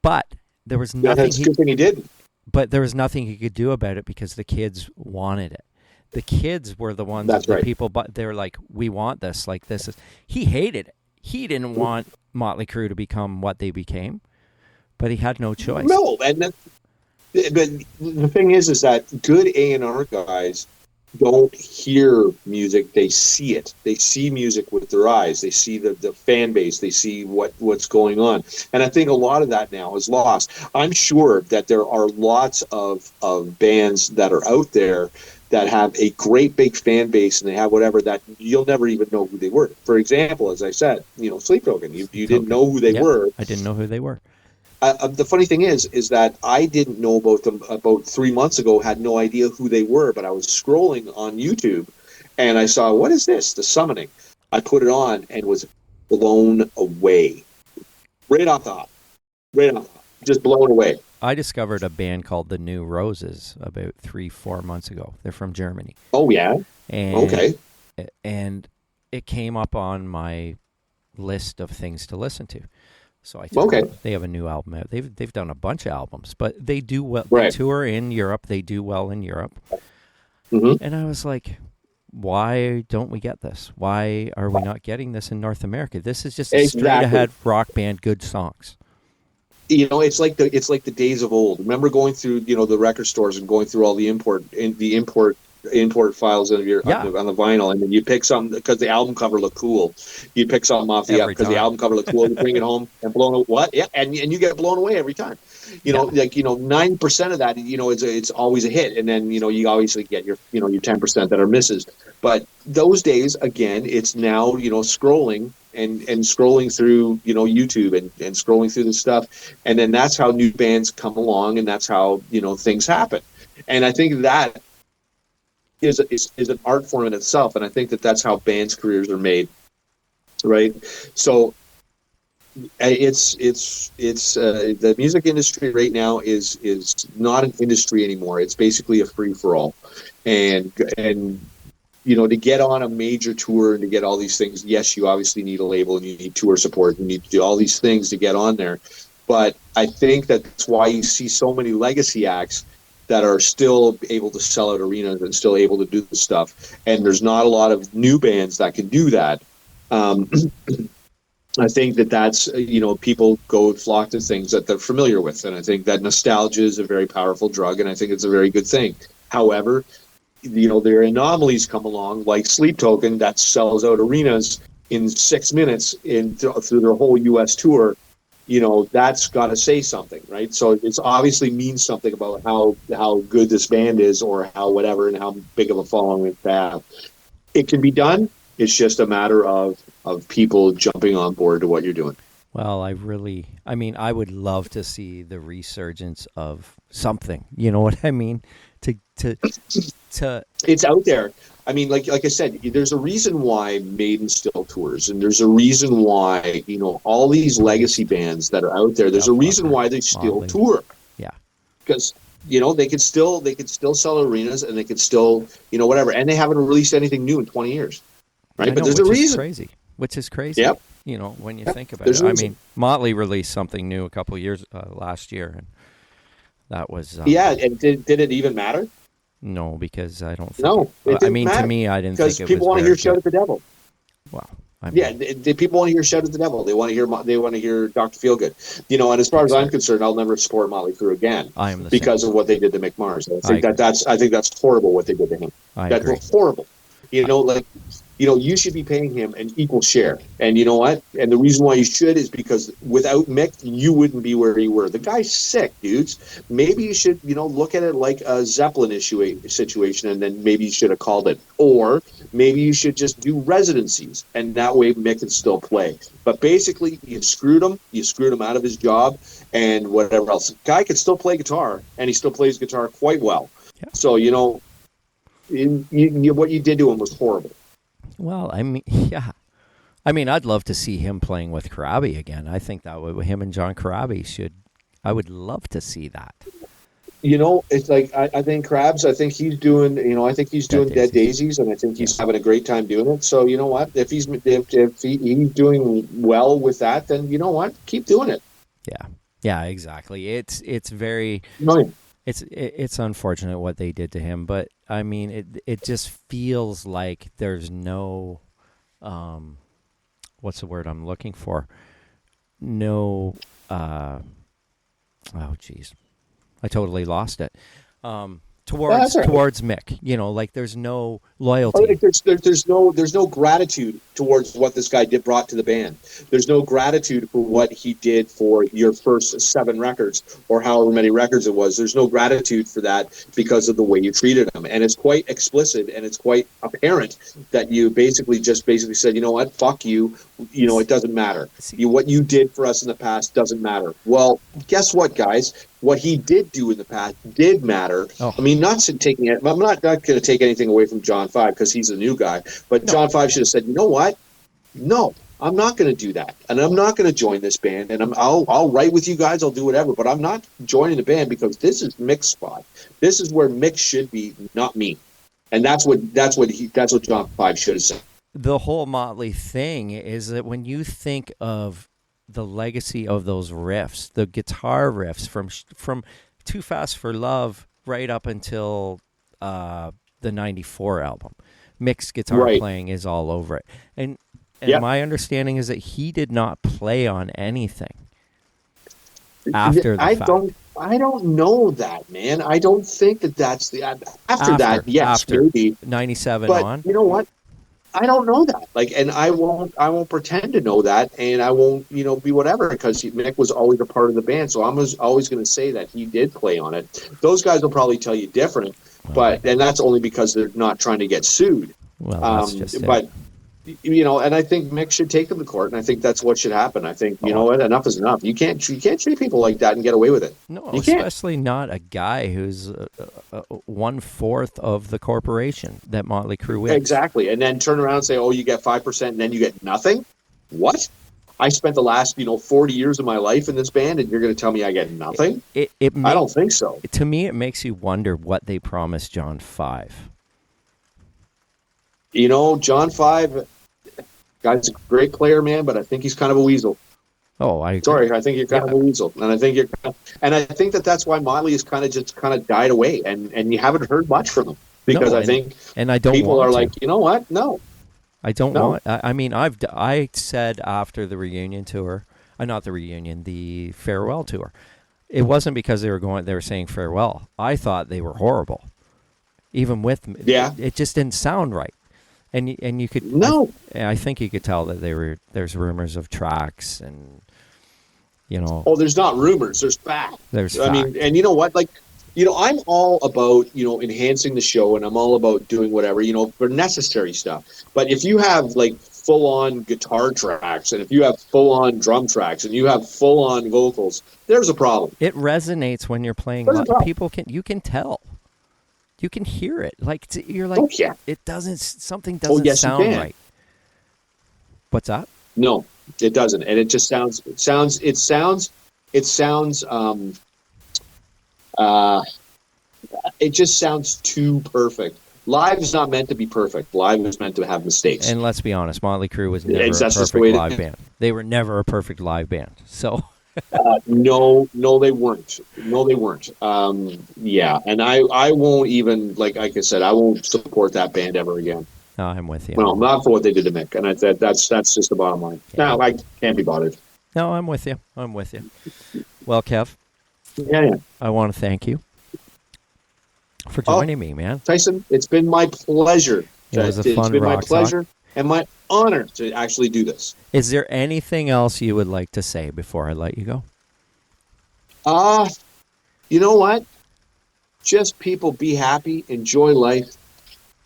But there was nothing. That's a good thing he didn't. But there was nothing he could do about it because the kids wanted it. The kids were the ones people, but they're like, we want this. Like, this is. He hated it. He didn't want Motley Crue to become what they became, but he had no choice. No, but the thing is that good A&R guys don't hear music, they see it. They see music with their eyes. They see the fan base. They see what's going on. And I think a lot of that now is lost. I'm sure that there are lots of bands that are out there that have a great big fan base and they have whatever that you'll never even know who they were. For example, as I said, Slik Token, you didn't know who they were. I didn't know who they were. The funny thing is that I didn't know about them about 3 months ago, had no idea who they were, but I was scrolling on YouTube and I saw, what is this? The Summoning. I put it on and was blown away. Right off the hop. Just blown away. I discovered a band called the New Roses about 3-4 months ago. They're from Germany. Oh, yeah? And it came up on my list of things to listen to. So I told them, they have a new album out. They've done a bunch of albums, but they do well. They tour in Europe. They do well in Europe. Mm-hmm. And I was like, why don't we get this? Why are we not getting this in North America? This is just a straight ahead rock band, good songs. It's like the days of old. Remember going through the record stores and going through all the import files on the vinyl, and then you pick something because the album cover looked cool. You pick something off because the album cover looked cool. You bring it home and and you get blown away every time. 9% of that it's always a hit, and then you obviously get your 10% that are misses. But those days, again, it's now scrolling and scrolling through YouTube and scrolling through the stuff, and then that's how new bands come along, and that's how things happen. And I think that is an art form in itself, and I think that's how bands' careers are made, right? So it's the music industry right now is not an industry anymore. It's basically a free for all, and to get on a major tour and to get all these things, yes, you obviously need a label and you need tour support. You need to do all these things to get on there. But I think that's why you see so many legacy acts that are still able to sell out arenas and still able to do the stuff. And there's not a lot of new bands that can do that. I think that's, people go flock to things that they're familiar with. And I think that nostalgia is a very powerful drug, and I think it's a very good thing. However, there are anomalies come along, like Slik Token, that sells out arenas in 6 minutes through their whole U.S. tour. That's got to say something, right? So it's obviously means something about how good this band is, or how whatever, and how big of a following they have. It can be done. It's just a matter of people jumping on board to what you're doing. Well, I would love to see the resurgence of something. You know what I mean? To it's out there. I mean, like I said, there's a reason why Maiden still tours, and there's a reason why all these legacy bands that are out there. There's a reason why they still tour. Yeah, because they could still sell arenas, and they could still whatever, and they haven't released anything new in 20 years, right? But there's a reason. Which is crazy. Yep. When you think about it. I mean, Motley released something new a couple of years last year, and That was Yeah, and did it even matter? no, because I don't think No, it didn't matter. to me, I didn't think it was because people want to hear "Shout at the Devil." Well, I mean, Yeah, people want to hear "Shout at the Devil." They want to hear Dr. Feelgood. And as far as I'm concerned, I'll never support Motley Crue again I am the because same. of what they did to Mick Mars. I think that's horrible what they did to him. I That's agree. horrible. You should be paying him an equal share. And you know what? And the reason why you should is because without Mick, you wouldn't be where you were. The guy's sick, dudes. Maybe you should, look at it like a Zeppelin situation, and then maybe you should have called it. Or maybe you should just do residencies, and that way Mick can still play. But basically, you screwed him. You screwed him out of his job and whatever else. The guy could still play guitar, and he still plays guitar quite well. Yeah. So, what you did to him was horrible. Well, I mean, yeah. I mean, I'd love to see him playing with Corabi again. I think that would, him and John Corabi should, I would love to see that. It's like, I think Krabs, I think he's doing, Dead Daisies, and I think he's having a great time doing it. So, you know what? If he's doing well with that, then you know what? Keep doing it. Yeah. Yeah, exactly. It's very... No. It's unfortunate what they did to him, but I mean, it just feels like there's no, what's the word I'm looking for? No, oh geez, I totally lost it. Towards Mick, like there's no loyalty. There's no gratitude towards what this guy brought to the band. There's no gratitude for what he did for your first 7 records or however many records it was. There's no gratitude for that because of the way you treated him, and it's quite explicit and it's quite apparent that you basically said, you know what, fuck you. It doesn't matter. What you did for us in the past doesn't matter. Well, guess what, guys? What he did do in the past did matter. Oh. I mean, I'm not going to take anything away from John 5 because he's a new guy. But no. John 5 should have said, you know what? No, I'm not going to do that, and I'm not going to join this band. And I'll write with you guys. I'll do whatever. But I'm not joining the band because this is Mick's spot. This is where Mick should be, not me. And that's what John 5 should have said. The whole Motley thing is that when you think of the legacy of those riffs, the guitar riffs from Too Fast for Love right up until the 94 album, Mick's guitar playing is all over it. And my understanding is that he did not play on anything after the fact. I don't know that, man. I don't think that's the after that. Yes, after maybe 97 but on. You know what? I don't know that. And I won't pretend to know that, and I won't, be whatever, because Mick was always a part of the band. So I'm always going to say that he did play on it. Those guys will probably tell you different, and that's only because they're not trying to get sued. Well, that's just it. But and I think Mick should take them to court, and I think that's what should happen. I think you know what, enough is enough. You can't treat people like that and get away with it. No, especially not a guy who's 1/4 of the corporation that Motley Crue is. Exactly, and then turn around and say, "Oh, you get 5%, and then you get nothing." What? I spent the last 40 years of my life in this band, and you're going to tell me I get nothing? I don't think so. To me, it makes you wonder what they promised John 5. John 5. Guy's a great player, man, but I think he's kind of a weasel. Oh, I think you're kind of a weasel, and I think that's why Motley has kind of died away, and you haven't heard much from him because I think people are like, you know what? No, I don't want. I mean, I said after the reunion tour, not the reunion, the farewell tour. It wasn't because they were saying farewell. I thought they were horrible, even with me. Yeah, it just didn't sound right. And you could I think you could tell that there's rumors of tracks and Oh, there's not rumors. There's fact. I mean, and you know what? I'm all about enhancing the show, and I'm all about doing whatever for necessary stuff. But if you have full on guitar tracks, and if you have full on drum tracks, and you have full on vocals, there's a problem. It resonates when you're playing. You can tell. You can hear it. You're like, it doesn't. Something doesn't sound right. What's that? No, it doesn't, and it just sounds. It sounds. It just sounds too perfect. Live is not meant to be perfect. Live is meant to have mistakes. And let's be honest, Motley Crue was never a perfect live band. They were never a perfect live band. So No, they weren't. No, they weren't. Yeah, and I won't even like I said, I won't support that band ever again. No, I'm with you. Well, not for what they did to Mick, and that's just the bottom line. Yeah. No, I can't be bothered. No, I'm with you. Well, Kev, Yeah. I want to thank you for joining me, man. Tyson, it's been my pleasure. It was a fun It's been my rock pleasure talk. and my honor to actually do this. Is there anything else you would like to say before I let you go? You know what? Just people be happy, enjoy life.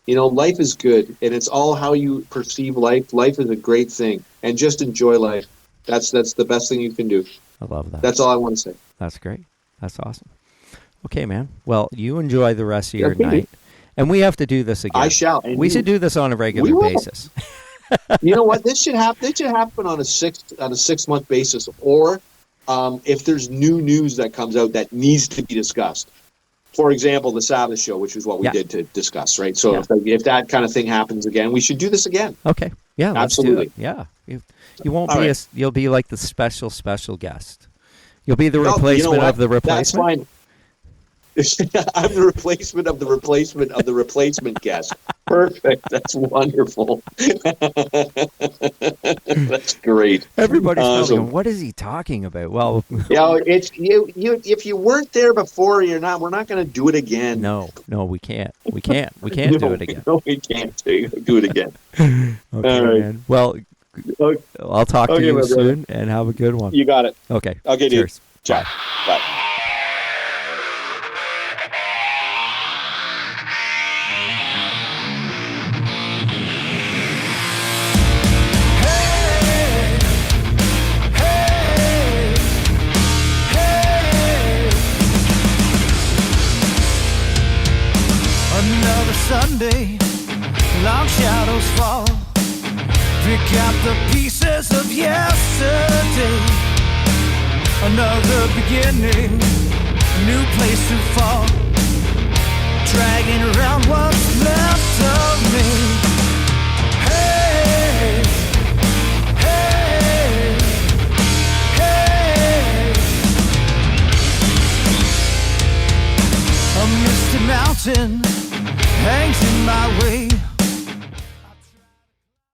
You know, life is good, and it's all how you perceive life. Life is a great thing, and just enjoy life. That's the best thing you can do. I love that. That's all I want to say. That's great. That's awesome. Okay, man. Well, you enjoy the rest of your Okay. night, and we have to do this again. I shall. And We should do this on a regular will. basis. You know what? This should happen on a 6 month basis, or if there's new news that comes out that needs to be discussed. For example, the Sabbath show, which is what we did to discuss, right? So if that kind of thing happens again, we should do this again. Okay. Yeah. Let's Absolutely. do it. Yeah. You won't All be right. you'll be like the special guest. You'll be the No, replacement you know of the replacement. That's fine. I'm the replacement of the replacement of the replacement guest. Perfect. That's wonderful. That's great. Everybody's probably Awesome. going, what is he talking about? Well, It's you. If you weren't there before, we're not going to do it again. no, we can't. We can't do it again. No, we can't do it again. Okay, All right. man. Well, Okay, I'll talk to Okay, you my brother. soon, and have a good one. you got it. Okay. Okay, dude. Cheers. Ciao. Bye. Another Sunday, long shadows fall. Pick out the pieces of yesterday. Another beginning, new place to fall. Dragging around what's left of me. Hey, hey, hey. A misty mountain hangs in my way.